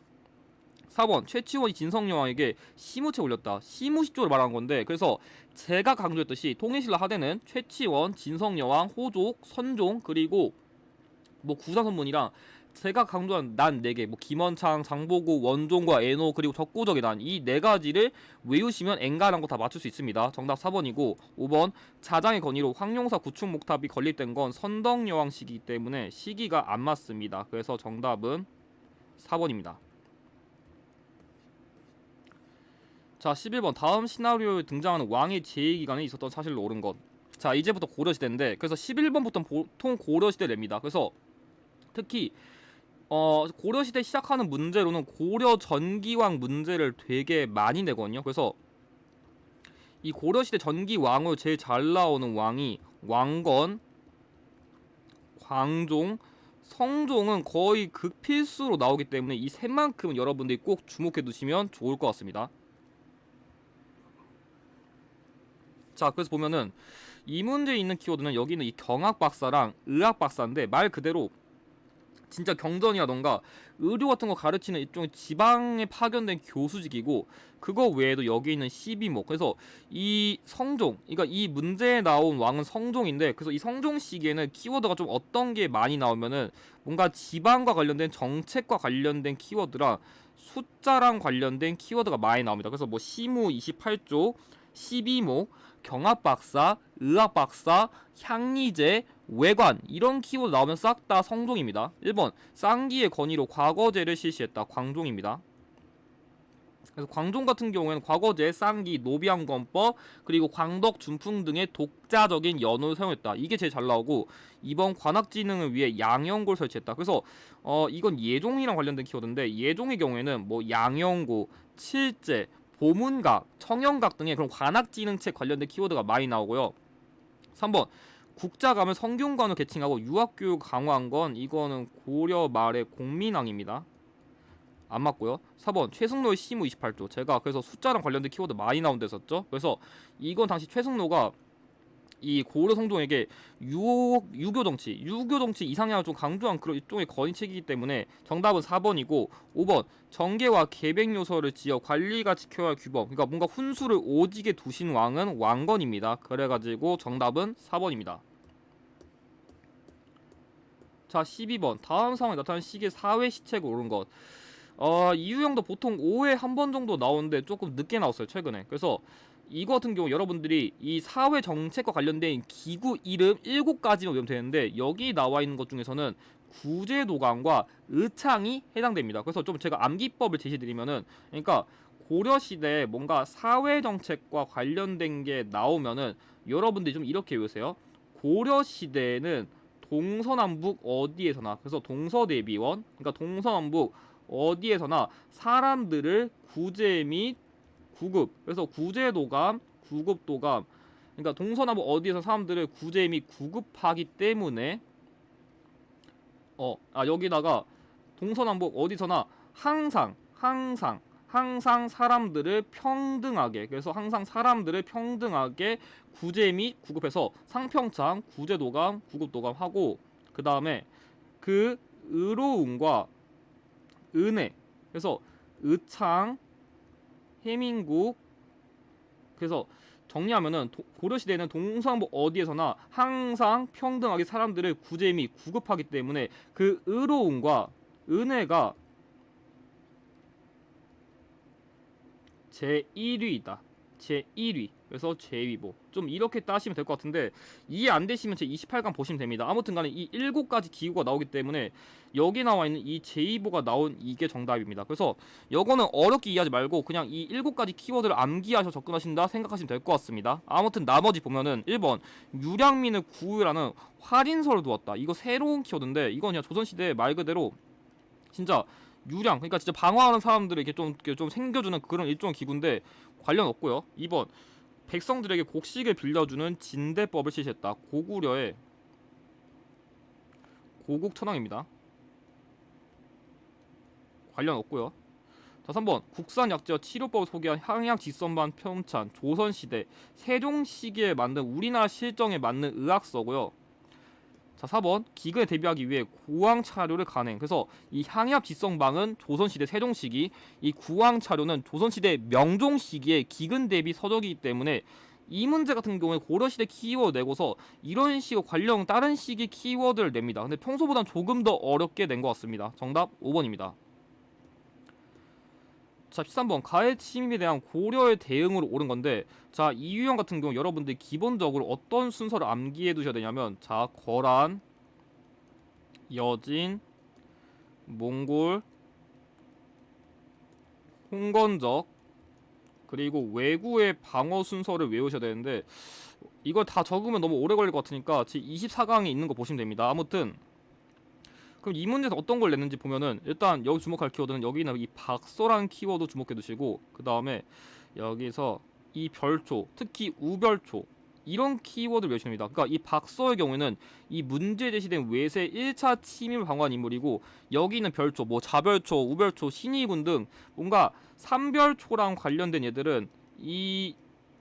4번 최치원이 진성여왕에게 시무체 올렸다. 시무시조를 말한 건데, 그래서 제가 강조했듯이 통일신라 하대는 최치원, 진성여왕, 호족, 선종, 그리고 뭐 구사선문이랑 제가 강조한 난 4개, 뭐 김원창, 장보고, 원종과 애노, 그리고 적고적의 난, 이 4가지를 외우시면 엔간한 거 다 맞출 수 있습니다. 정답 4번이고, 5번 자장의 건의로 황룡사 구축목탑이 건립된 건 선덕여왕 시기이기 때문에 시기가 안 맞습니다. 그래서 정답은 4번입니다. 자, 11번 다음 시나리오에 등장하는 왕의 제위기간에 있었던 사실로 옳은 것. 자, 이제부터 고려시대인데, 그래서 11번부터는 보통 고려시대를 냅니다. 그래서 특히 고려시대 시작하는 문제로는 고려 전기왕 문제를 되게 많이 내거든요. 그래서 이 고려시대 전기왕으로 제일 잘 나오는 왕이 왕건, 광종, 성종은 거의 극필수로 나오기 때문에 이 셋만큼은 여러분들이 꼭 주목해 두시면 좋을 것 같습니다. 자, 그래서 보면은 이 문제에 있는 키워드는 여기는 이 경학박사랑 의학박사인데 말 그대로 진짜 경전이라던가 의료 같은 거 가르치는 일종의 지방에 파견된 교수직이고, 그거 외에도 여기 있는 12목, 그래서 이 성종, 그러니까 이 문제에 나온 왕은 성종인데, 그래서 이 성종 시기에는 키워드가 좀 어떤 게 많이 나오면은 뭔가 지방과 관련된 정책과 관련된 키워드랑 숫자랑 관련된 키워드가 많이 나옵니다. 그래서 뭐 시무 28조, 12목, 경학박사, 의학박사, 향리제, 외관 이런 키워드 나오면 싹 다 성종입니다. 1번 쌍기의 건의로 과거제를 실시했다. 광종입니다. 그래서 광종 같은 경우에는 과거제, 쌍기, 노비암권법, 그리고 광덕, 준풍 등의 독자적인 연호를 사용했다. 이게 제일 잘 나오고, 2번 관악지능을 위해 양형고를 설치했다. 그래서 이건 예종이랑 관련된 키워드인데, 예종의 경우에는 뭐 양형고, 칠제, 보문각, 청영각 등의 그런 관악지능책 관련된 키워드가 많이 나오고요. 3번 국자감을 성균관으로 개칭하고 유학교육 강화한 건 이거는 고려 말의 공민왕입니다. 안 맞고요. 4번 최승로의 시무 28조. 제가 그래서 숫자랑 관련된 키워드 많이 나온 데 썼죠. 그래서 이건 당시 최승로가 이 고려 성종에게 유교 정치 이상향을 좀 강조한 그런 일종의 건의책이기 때문에 정답은 4번이고, 5번 정계와 계백 요소를 지어 관리가 지켜야 할 규범, 그러니까 뭔가 훈수를 오지게 두신 왕은 왕건입니다. 그래가지고 정답은 4번입니다. 자, 12번 다음 상황에 나타난 시기의 사회 시책을 옳은 것. 이 유형도 보통 5회 한 번 정도 나오는데 조금 늦게 나왔어요, 최근에. 그래서 이거 같은 경우 여러분들이 이 사회 정책과 관련된 기구 이름 7가지만 외우면 되는데, 여기 나와 있는 것 중에서는 구제도감과 의창이 해당됩니다. 그래서 좀 제가 암기법을 제시드리면은, 그러니까 고려시대에 뭔가 사회 정책과 관련된 게 나오면은 여러분들이 좀 이렇게 외우세요. 고려시대에는 동서남북 어디에서나, 그래서 동서대비원, 그러니까 동서남북 어디에서나 사람들을 구제 및 구급, 그래서 구제도감, 구급도감, 그러니까 동서남북 어디에서 사람들을 구제 및 구급하기 때문에 여기다가 동서남북 어디서나 항상 사람들을 평등하게, 그래서 항상 사람들을 평등하게 구제 및 구급해서 상평창, 구제도감, 구급도감 하고, 그 다음에 그 의로움과 은혜, 그래서 의창, 해민국, 그래서 정리하면은 고려시대에는 동서남북 어디에서나 항상 평등하게 사람들을 구제 및 구급하기 때문에 그 의로움과 은혜가 제1위이다. 제1위. 그래서 제2보. 좀 이렇게 따시면 될 것 같은데, 이해 안 되시면 제 28강 보시면 됩니다. 아무튼 간에 이 7가지 기구가 나오기 때문에 여기 나와 있는 이 제2보가 나온 이게 정답입니다. 그래서 요거는 어렵게 이해하지 말고 그냥 이 7가지 키워드를 암기하셔서 접근하신다 생각하시면 될 것 같습니다. 아무튼 나머지 보면은 1번 유량민을 구유라는 활인설을 두었다. 이거 새로운 키워드인데, 이건 그냥 조선시대 말 그대로 진짜 유량, 그러니까 진짜 방어하는 사람들을 이렇게 좀 생겨주는 그런 일종의 기구인데 관련 없고요. 2번 백성들에게 곡식을 빌려주는 진대법을 실시했다. 고구려의 고국천왕입니다. 관련 없고요. 자, 3번 국산약재와 치료법을 소개한 향약지선반 편찬, 조선시대 세종 시기에 만든 우리나라 실정에 맞는 의학서고요. 자, 4번 기근에 대비하기 위해 구황차료를 간행. 그래서 이 향약지성방은 조선시대 세종시기, 이 구황차료는 조선시대 명종시기의 기근 대비 서적이기 때문에 이 문제 같은 경우에 고려시대 키워드 내고서 이런 식으로 관련 다른 시기 키워드를 냅니다. 근데 평소보단 조금 더 어렵게 낸 것 같습니다. 정답 5번입니다. 자, 13번 가해 침입에 대한 고려의 대응으로 옳은 건데, 자, 이 유형 같은 경우 여러분들이 기본적으로 어떤 순서를 암기해 두셔야 되냐면, 자, 거란, 여진, 몽골, 홍건적, 그리고 왜구의 방어 순서를 외우셔야 되는데, 이걸 다 적으면 너무 오래 걸릴 것 같으니까 제 24강에 있는 거 보시면 됩니다. 아무튼 그럼 이 문제에서 어떤 걸 냈는지 보면은 일단 여기 주목할 키워드는 여기는 이 박소라는 키워드 주목해 두시고 그 다음에 여기서 이 별초, 특히 우별초 이런 키워드를 외우시면 됩니다. 그러니까 이 박서의 경우에는 이 문제 제시된 외세 1차 침입을 방어한 인물이고 여기 있는 별초, 뭐 자별초, 우별초, 신이군 등 뭔가 삼별초랑 관련된 얘들은 이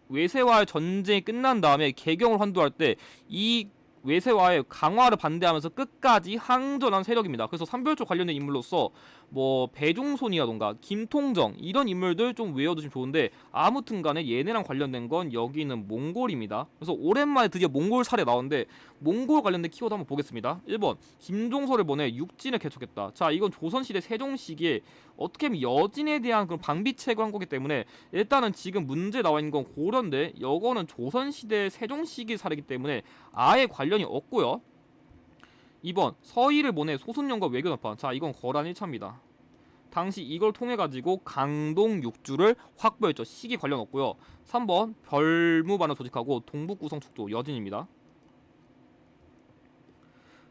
외세와의 전쟁이 끝난 다음에 개경을 환도할 때 이 외세와의 강화를 반대하면서 끝까지 항전한 세력입니다. 그래서 삼별초 관련된 인물로서 뭐 배종손이라던가 김통정 이런 인물들 좀 외워두시면 좋은데 아무튼간에 얘네랑 관련된 건 여기는 몽골입니다. 그래서 오랜만에 드디어 몽골 사례 나오는데 몽골 관련된 키워드 한번 보겠습니다. 1번 김종서를 보내 육진을 개척했다. 자, 이건 조선시대 세종 시기에 어떻게 보면 여진에 대한 그런 방비책을 한 거기 때문에 일단은 지금 문제 나와 있는 건 고려인데 이거는 조선시대 세종 시기 사례이기 때문에 아예 관련이 없고요. 2번 서희를 보내 소순영과 외교납판. 자, 이건 거란 1차입니다. 당시 이걸 통해 가지고 강동 육주를 확보했죠. 시기 관련 없고요. 3번 별무반을 조직하고 동북구성 축조 여진입니다.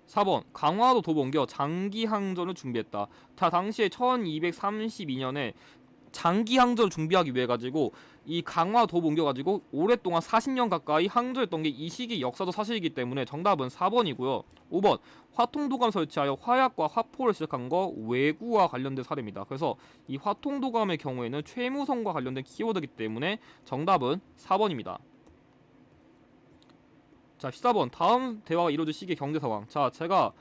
4번 강화도 도봉겨 장기항전을 준비했다. 다 당시에 1232년에 장기항전을 준비하기 위해 가지고 이 강화도 옮겨가지고 오랫동안 40년 가까이 항저했던 게 이 시기 역사도 사실이기 때문에 정답은 4번이고요. 5번 화통도감 설치하여 화약과 화포를 시작한 거 외구와 관련된 사례입니다. 그래서 이 화통도감의 경우에는 최무성과 관련된 키워드이기 때문에 정답은 4번입니다. 자, 14번 다음 대화가 이루어질 시기의 경제 상황. 자, 제가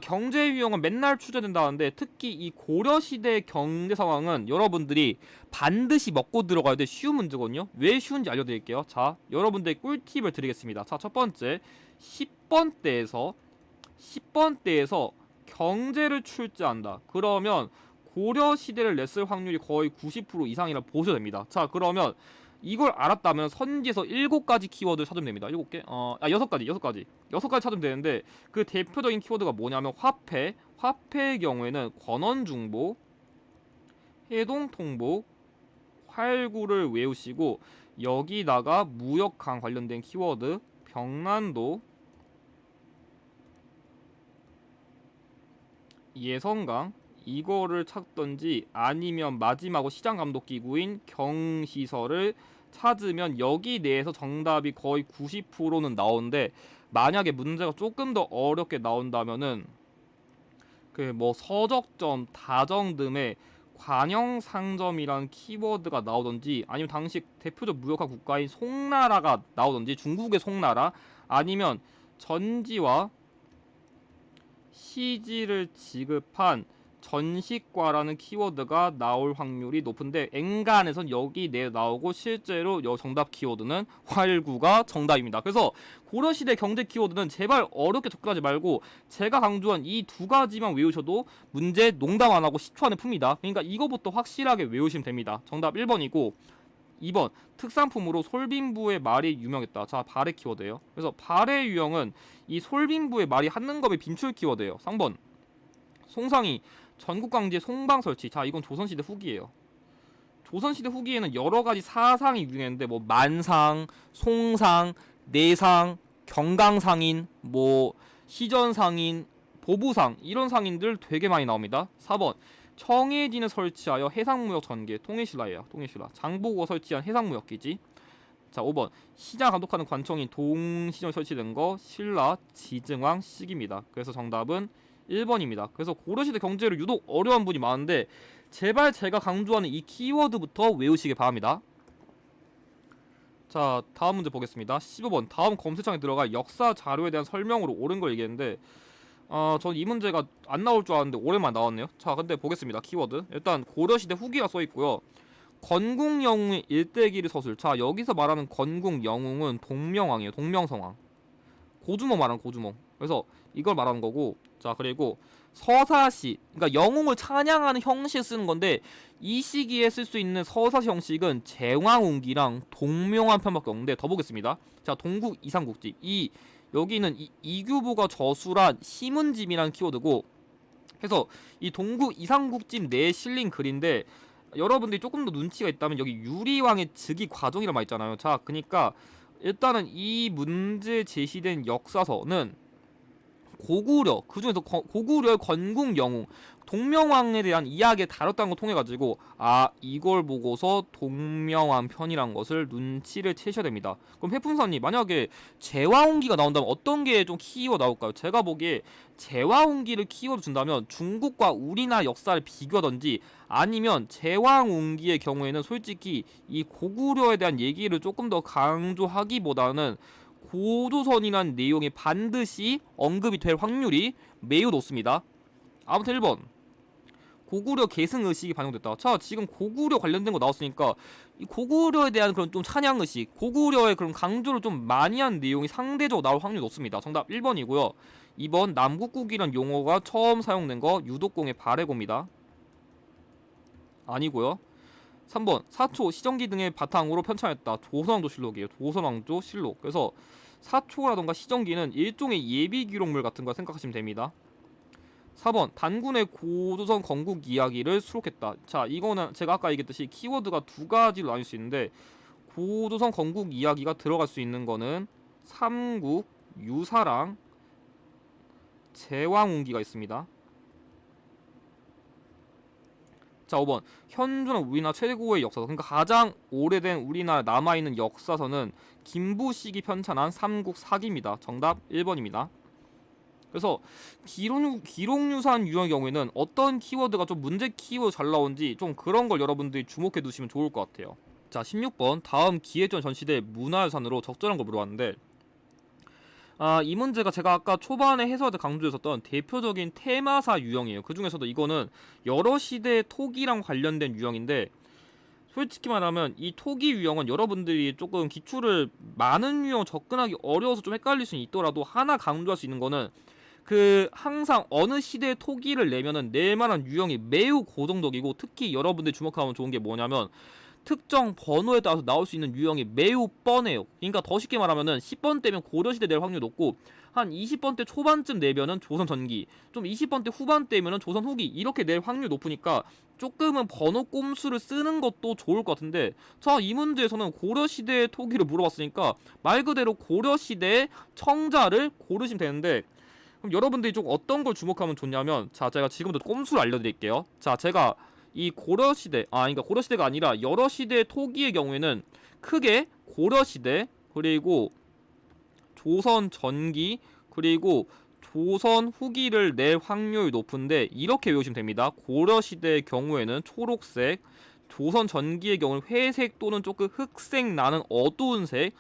경제 유형은 맨날 출제된다는데 특히 이 고려시대 경제 상황은 여러분들이 반드시 먹고 들어가야 돼 쉬운 문제거든요. 왜 쉬운지 알려드릴게요. 자, 여러분들 꿀팁을 드리겠습니다. 자, 첫 번째 10번대에서 경제를 출제한다. 그러면 고려시대를 냈을 확률이 거의 90% 이상이라 보셔도 됩니다. 자, 그러면 이걸 알았다면 선지에서 7가지 키워드를 찾으면 됩니다. 7개? 6가지 찾으면 되는데 그 대표적인 키워드가 뭐냐면 화폐의 경우에는 권원중보, 해동통보, 활구를 외우시고 여기다가 무역강 관련된 키워드 병난도, 예성강 이거를 찾던지 아니면 마지막으로 시장감독기구인 경시설을 찾으면 여기 내에서 정답이 거의 90%는 나오는데 만약에 문제가 조금 더 어렵게 나온다면은 그 뭐 서적점, 다정듬의 관영상점이라는 키워드가 나오던지 아니면 당시 대표적 무역화 국가인 송나라가 나오던지 중국의 송나라 아니면 전지와 시지를 지급한 전식과라는 키워드가 나올 확률이 높은데 엔간에선 여기 내 나오고 실제로 정답 키워드는 활구가 정답입니다. 그래서 고려시대 경제 키워드는 제발 어렵게 접근하지 말고 제가 강조한 이 2가지만 외우셔도 문제 농담 안하고 10초 안에 풉니다. 그러니까 이거부터 확실하게 외우시면 됩니다. 정답 1번이고 2번 특산품으로 솔빈부의 말이 유명했다. 자, 발해 키워드예요. 그래서 발해 유형은 이 솔빈부의 말이 한능검의 빈출 키워드예요. 3번 송상이 전국강지에 송방 설치. 자, 이건 조선시대 후기예요. 조선시대 후기에는 여러가지 사상이 유행했는데 뭐 만상, 송상, 내상, 경강상인, 뭐 시전상인, 보부상 이런 상인들 되게 많이 나옵니다. 4번 청해진을 설치하여 해상무역 전개. 통일신라예요. 통일신라. 장보고가 설치한 해상무역기지. 자, 5번 시장 감독하는 관청인 동시절 설치된 거 신라 지증왕 시기입니다. 그래서 정답은 1번입니다. 그래서 고려시대 경제를 유독 어려운 분이 많은데 제발 제가 강조하는 이 키워드부터 외우시길 바랍니다. 자, 다음 문제 보겠습니다. 15번 다음 검색창에 들어가 역사 자료에 대한 설명으로 옳은 걸 얘기했는데 전 이 문제가 안 나올 줄 알았는데 오랜만에 나왔네요. 자, 근데 보겠습니다. 키워드 일단 고려시대 후기가 써있고요. 건국영웅의 일대기를 서술. 자, 여기서 말하는 건국영웅은 동명왕이에요. 동명성왕. 고주몽 말하는 고주몽. 그래서 이걸 말하는 거고. 자, 그리고 서사시, 그러니까 영웅을 찬양하는 형식 쓰는 건데 이 시기에 쓸 수 있는 서사시 형식은 제왕운기랑 동명한 편밖에 없는데 더 보겠습니다. 자, 동국 이상국집. 여기는 이규보가 저술한 시문집이라는 키워드고 그래서 이 동국 이상국집 내에 실린 글인데 여러분들이 조금 더 눈치가 있다면 여기 유리왕의 즉위 과정이란 말 있잖아요. 자, 그러니까 일단은 이 문제 제시된 역사서는 고구려, 그중에서 고구려의 건국 영웅 동명왕에 대한 이야기를 다뤘다는 걸 통해 가지고 이걸 보고서 동명왕 편이란 것을 눈치를 채셔야 됩니다. 그럼 해풍사님, 만약에 제화옹기가 나온다면 어떤 게 좀 키워드 나올까요? 제가 보기에 제화옹기를 키워드 준다면 중국과 우리나라 역사를 비교하던지, 아니면 제왕옹기의 경우에는 솔직히 이 고구려에 대한 얘기를 조금 더 강조하기보다는 고조선이라는 내용이 반드시 언급이 될 확률이 매우 높습니다. 아무튼 1번 고구려 계승의식이 반영됐다. 자, 지금 고구려 관련된 거 나왔으니까 이 고구려에 대한 그런 좀 찬양의식, 고구려의 그런 강조를 좀 많이 한 내용이 상대적으로 나올 확률이 높습니다. 정답 1번이고요 2번 남국국이란 용어가 처음 사용된 거 유독공의 발해고입니다. 아니고요 3번 사초, 시정기 등의 바탕으로 편찬했다. 조선왕조실록이에요. 조선왕조실록. 그래서 사초라던가 시정기는 일종의 예비기록물 같은 거 생각하시면 됩니다. 4번 단군의 고조선 건국 이야기를 수록했다. 자, 이거는 제가 아까 얘기했듯이 키워드가 두 가지로 나눌 수 있는데, 고조선 건국 이야기가 들어갈 수 있는 거는 삼국, 유사랑, 제왕운기가 있습니다. 자, 5번 현존한 우리나라 최고의 역사서, 그러니까 가장 오래된 우리나라 남아있는 역사서는 김부식이 편찬한 삼국사기입니다. 정답 1번입니다. 그래서 기록유산 유형의 경우에는 어떤 키워드가 좀 문제 키워드 잘 나온지 좀 그런 걸 여러분들이 주목해 두시면 좋을 것 같아요. 자, 16번 다음 기해전 전시대 문화유산으로 적절한 걸 물어봤는데, 이 문제가 제가 아까 초반에 해설때 강조했었던 대표적인 테마사 유형이에요. 그 중에서도 이거는 여러 시대의 토기랑 관련된 유형인데, 솔직히 말하면 이 토기 유형은 여러분들이 조금 기출을 많은 유형 접근하기 어려워서 좀 헷갈릴 수는 있더라도, 하나 강조할 수 있는 거는 항상 어느 시대의 토기를 내면은 낼 만한 유형이 매우 고정적이고, 특히 여러분들이 주목하면 좋은 게 뭐냐면 특정 번호에 따라서 나올 수 있는 유형이 매우 뻔해요. 그러니까 더 쉽게 말하면은 10번 대면 고려시대 낼 확률이 높고, 한 20번대 초반쯤 내면은 조선 전기, 좀 20번대 후반대면은 조선 후기, 이렇게 낼 확률이 높으니까 조금은 번호 꼼수를 쓰는 것도 좋을 것 같은데, 자, 이 문제에서는 고려시대의 토기를 물어봤으니까 말 그대로 고려시대의 청자를 고르시면 되는데, 그럼 여러분들이 좀 어떤 걸 주목하면 좋냐면, 자, 제가 지금부터 꼼수를 알려드릴게요. 자, 제가 이 고려시대, 그러니까 고려시대가 아니라 여러 시대의 토기의 경우에는 크게 고려시대, 그리고 조선 전기, 그리고 조선 후기를 낼 확률이 높은데, 이렇게 외우시면 됩니다. 고려시대의 경우에는 초록색, 조선 전기의 경우는 회색 또는 조금 흑색 나는 어두운 색,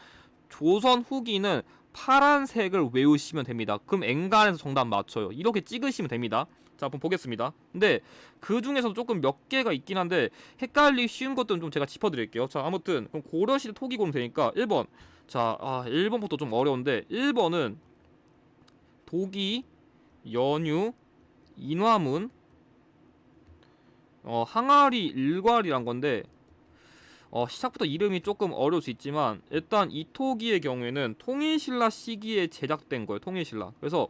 조선 후기는 파란색을 외우시면 됩니다. 그럼 엔간해서 정답 맞춰요. 이렇게 찍으시면 됩니다. 자, 한번 보겠습니다. 근데 그 중에서도 조금 몇 개가 있긴 한데 헷갈리기 쉬운 것들은 좀 제가 짚어드릴게요. 자, 아무튼 그럼 고려시대 토기 고르면 되니까 1번. 자, 1번부터 좀 어려운데, 1번은 도기, 연유, 인화문, 항아리, 일괄이란 건데, 시작부터 이름이 조금 어려울 수 있지만 일단 이 토기의 경우에는 통일신라 시기에 제작된 거예요. 통일신라. 그래서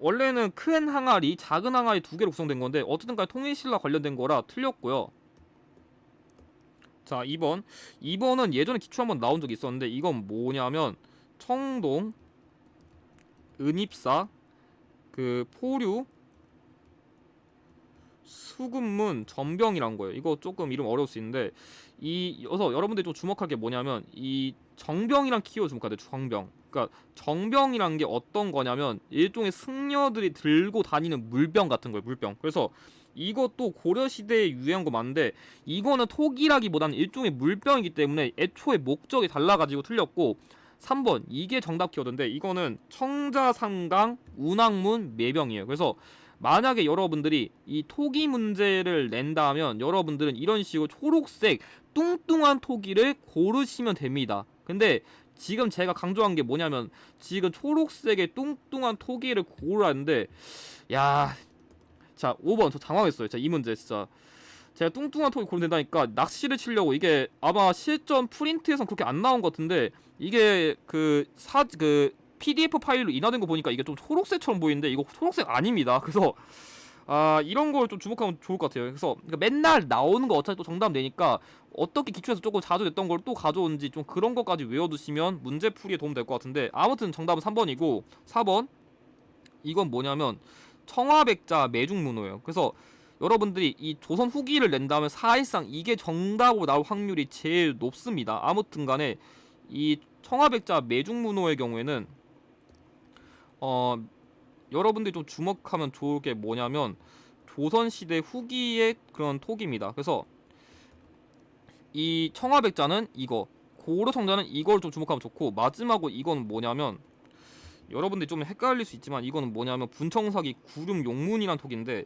원래는 큰 항아리, 작은 항아리 두 개로 구성된 건데 어쨌든 간에 통일신라 관련된 거라 틀렸고요. 자, 2번은 예전에 기출 한번 나온 적이 있었는데, 이건 뭐냐면 청동, 은입사, 포류, 수금문, 전병이란 거예요. 이거 조금 이름 어려울 수 있는데, 여기서 여러분들이 좀 주목할 게 뭐냐면 이 정병이란 키워드 주목해야 돼요. 정병. 그러니까 정병이란 게 어떤 거냐면 일종의 승려들이 들고 다니는 물병 같은 거예요. 물병. 그래서 이것도 고려시대에 유행한 거 맞는데, 이거는 토기라기보다는 일종의 물병이기 때문에 애초에 목적이 달라가지고 틀렸고, 3번 이게 정답 키워드인데, 이거는 청자삼강, 운항문, 매병이에요. 그래서 만약에 여러분들이 이 토기 문제를 낸다면 여러분들은 이런 식으로 초록색 뚱뚱한 토기를 고르시면 됩니다. 근데 지금 제가 강조한 게 뭐냐면, 지금 초록색의 뚱뚱한 토기를 고르라는데, 야, 자, 5번 저 당황했어요. 자, 이 문제 진짜 제가 뚱뚱한 토기 고르면 된다니까 낚시를 치려고, 이게 아마 실전 프린트에선 그렇게 안 나온 것 같은데, 이게 PDF 파일로 인화된 거 보니까 이게 좀 초록색처럼 보이는데 이거 초록색 아닙니다. 그래서 이런 걸 좀 주목하면 좋을 것 같아요. 그래서 그러니까 맨날 나오는 거 어차피 또 정답 내니까 어떻게 기출에서 조금 자주 냈던 걸 또 가져오는지 좀 그런 것까지 외워두시면 문제 풀이에 도움 될 것 같은데, 아무튼 정답은 3번이고 4번 이건 뭐냐면 청화백자 매중문호예요. 그래서 여러분들이 이 조선 후기를 낸다면 사실상 이게 정답으로 나올 확률이 제일 높습니다. 아무튼 간에 이 청화백자 매중문호의 경우에는 여러분들이 좀 주목하면 좋을 게 뭐냐면 조선시대 후기의 그런 톡입니다. 그래서 이 청화백자는 이거, 고려청자는 이걸 좀 주목하면 좋고, 마지막으로 이건 뭐냐면 여러분들이 좀 헷갈릴 수 있지만 이거는 뭐냐면 분청사기 구름용문이란 톡인데,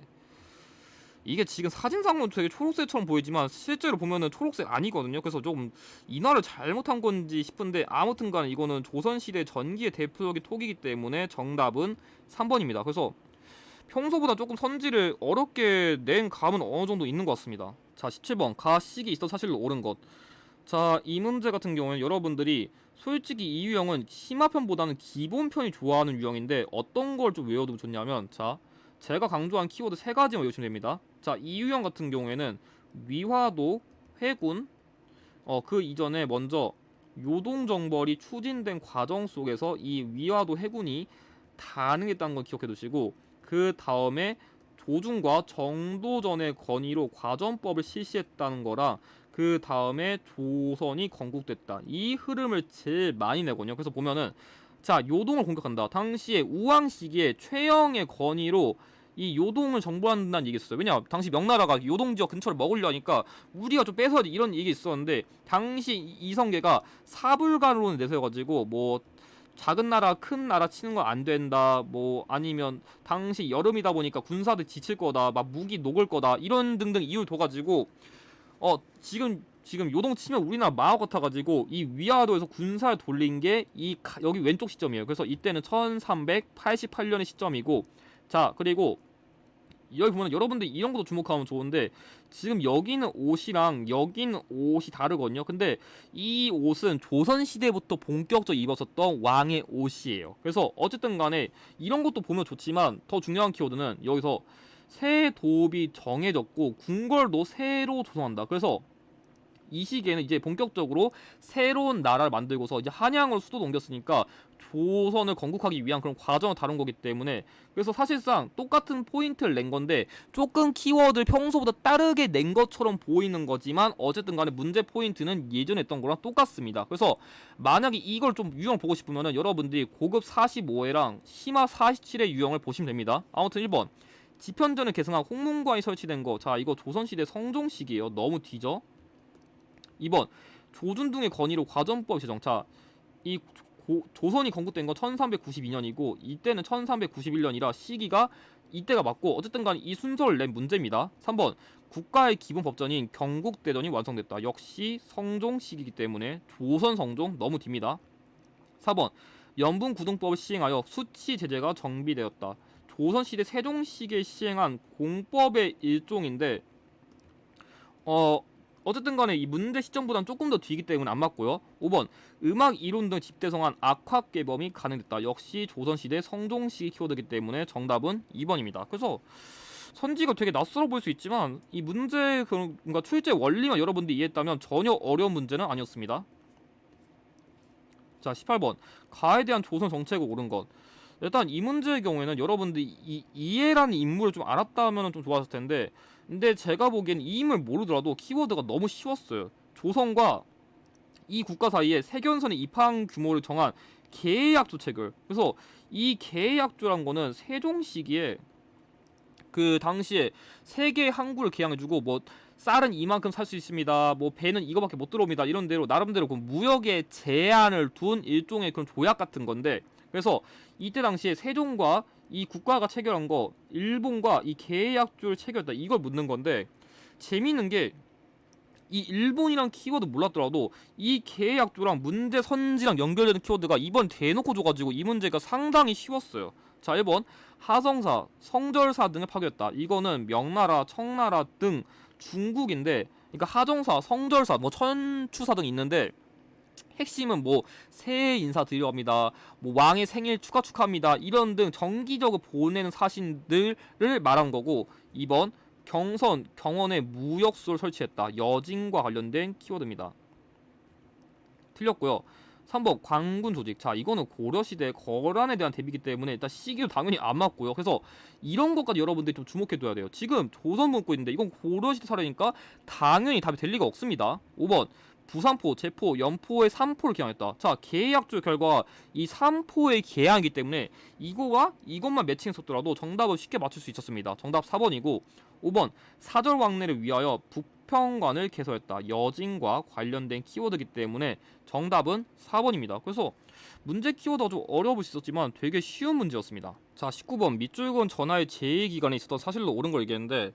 이게 지금 사진상으로 되게 초록색처럼 보이지만 실제로 보면은 초록색 아니거든요. 그래서 좀 인화를 잘못한 건지 싶은데, 아무튼간 이거는 조선시대 전기의 대표적인 톡이기 때문에 정답은 3번입니다. 그래서 평소보다 조금 선지를 어렵게 낸 감은 어느 정도 있는 것 같습니다. 자, 17번 가식이 있어 사실로 옳은 것. 자, 이 문제 같은 경우는 여러분들이 솔직히 이 유형은 심화편보다는 기본편이 좋아하는 유형인데, 어떤 걸 좀 외워두면 좋냐면, 자, 제가 강조한 키워드 3가지만 외우시면 됩니다. 자, 이 유형 같은 경우에는 위화도, 회군, 그 이전에 먼저 요동정벌이 추진된 과정 속에서 이 위화도 회군이 가능했다는 걸 기억해 두시고, 그 다음에 조중과 정도전의 건의로 과전법을 실시했다는 거랑, 그 다음에 조선이 건국됐다, 이 흐름을 제일 많이 내거든요. 그래서 보면은, 자, 요동을 공격한다. 당시에 우왕 시기에 최영의 건의로 이 요동을 정벌한다는 얘기 있었어요. 왜냐, 당시 명나라가 요동 지역 근처를 먹으려니까 우리가 좀 뺏어야지, 이런 얘기 있었는데, 당시 이성계가 사불간론을 내세워가지고 뭐 작은 나라 큰 나라 치는 거 안 된다, 뭐 아니면 당시 여름이다 보니까 군사들 지칠 거다, 막 무기 녹을 거다, 이런 등등 이유를 둬가지고 지금 요동 치면 우리나라 마을 같아가지고 이 위화도에서 군사를 돌린 게 이 여기 왼쪽 시점이에요. 그래서 이때는 1388년의 시점이고, 자, 그리고 여기 보면 여러분들 이런 것도 주목하면 좋은데, 지금 여기는 옷이랑 여기는 옷이 다르거든요. 근데 이 옷은 조선시대부터 본격적으로 입었었던 왕의 옷이에요. 그래서 어쨌든 간에 이런 것도 보면 좋지만, 더 중요한 키워드는 여기서 세도비 정해졌고 궁궐도 새로 조성한다. 그래서 이 시기에는 이제 본격적으로 새로운 나라를 만들고서 이제 한양으로 수도도 옮겼으니까 조선을 건국하기 위한 그런 과정을 다룬 거기 때문에, 그래서 사실상 똑같은 포인트를 낸 건데 조금 키워드를 평소보다 다르게 낸 것처럼 보이는 거지만, 어쨌든 간에 문제 포인트는 예전에 했던 거랑 똑같습니다. 그래서 만약에 이걸 좀 유형 보고 싶으면은 여러분들이 고급 45회랑 심화 47회 유형을 보시면 됩니다. 아무튼 1번 지편전을 계승한 홍문관이 설치된 거. 자, 이거 조선시대 성종시기예요. 너무 뒤져. 2번 조준둥의 건의로 과전법 제정. 자, 이 조선이 건국된 건 1392년이고 이때는 1391년이라 시기가 이때가 맞고, 어쨌든 간에 이 순서를 낸 문제입니다. 3번 국가의 기본 법전인 경국대전이 완성됐다. 역시 성종 시기이기 때문에 조선 성종, 너무 딥니다. 4번 연분구등법을 시행하여 수치 제재가 정비되었다. 조선시대 세종시기에 시행한 공법의 일종인데, 어쨌든 간에 이 문제 시점보다는 조금 더 뒤이기 때문에 안 맞고요. 5번 음악 이론 등 집대성한 악학 개범이 가능했다. 역시 조선시대 성종시기 키워드이기 때문에 정답은 2번입니다. 그래서 선지가 되게 낯설어 보일 수 있지만 이 문제 그러니까 출제 원리만 여러분들이 이해했다면 전혀 어려운 문제는 아니었습니다. 자, 18번 가에 대한 조선 정책을 옳은 것. 일단 이 문제의 경우에는 여러분들이 이해라는 인물을 좀 알았다면 좀 좋았을 텐데, 근데 제가 보기엔 이 인물 모르더라도 키워드가 너무 쉬웠어요. 조선과 이 국가 사이에 세견선의 입항 규모를 정한 계약조 책을. 그래서 이 계약조란 거는 세종 시기에 그 당시에 세계 항구를 개항해주고, 뭐 쌀은 이만큼 살 수 있습니다, 뭐 배는 이거밖에 못 들어옵니다, 이런 대로 나름대로 그 무역에 제한을 둔 일종의 그런 조약 같은 건데, 그래서 이때 당시에 세종과 이 국가가 체결한 거, 일본과 이 계약조를 체결했다, 이걸 묻는 건데, 재미있는 게 이 일본이란 키워드 몰랐더라도 이 계약조랑 문제 선지랑 연결되는 키워드가 이번 대놓고 줘가지고 이 문제가 상당히 쉬웠어요. 자, 1번 하성사, 성절사 등을 파괴했다. 이거는 명나라, 청나라 등 중국인데, 그러니까 하정사, 성절사, 뭐 천추사 등 있는데, 핵심은 뭐 새해 인사 드려갑니다, 뭐 왕의 생일 축하합니다, 이런 등 정기적으로 보내는 사신들을 말한 거고, 2번 경선, 경원에 무역소를 설치했다. 여진과 관련된 키워드입니다. 틀렸고요. 3번 관군 조직. 자, 이거는 고려시대 거란에 대한 대비이기 때문에 일단 시기도 당연히 안 맞고요. 그래서 이런 것까지 여러분들이 좀 주목해둬야 돼요. 지금 조선 문고 있는데 이건 고려시대 사례니까 당연히 답이 될 리가 없습니다. 5번 부산포, 제포, 연포의 3포를 개항했다. 자, 계약조 결과 이 3포의 개항이기 때문에 이거와 이것만 매칭했었더라도 정답을 쉽게 맞출 수 있었습니다. 정답 4번이고 5번 사절 왕래를 위하여 북평관을 개설했다. 여진과 관련된 키워드이기 때문에 정답은 4번입니다. 그래서 문제 키워드가 좀 어려울 수 있었지만 되게 쉬운 문제였습니다. 자, 19번 밑줄근 전하의 제외기간에 있었던 사실로 옳은 걸 얘기했는데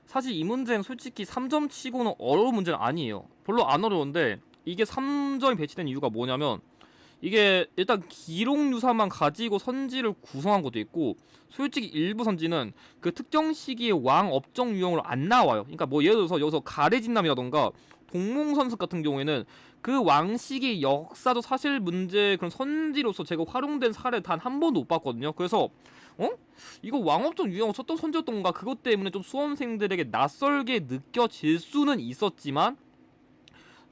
사실 이 문제는 솔직히 3점 치고는 어려운 문제는 아니에요. 별로 안 어려운데 이게 3점이 배치된 이유가 뭐냐면 이게 일단 기록 유사만 가지고 선지를 구성한 것도 있고 솔직히 일부 선지는 그 특정 시기의 왕 업적 유형으로 안 나와요. 그러니까 뭐 예를 들어서 여기서 가래진남이라던가 동몽선습 같은 경우에는 그 왕시기 역사적 사실 문제 그런 선지로서 제가 활용된 사례 단 한 번도 못 봤거든요. 그래서 이거 왕업적 유형을 썼던 선지였던가 그것 때문에 좀 수험생들에게 낯설게 느껴질 수는 있었지만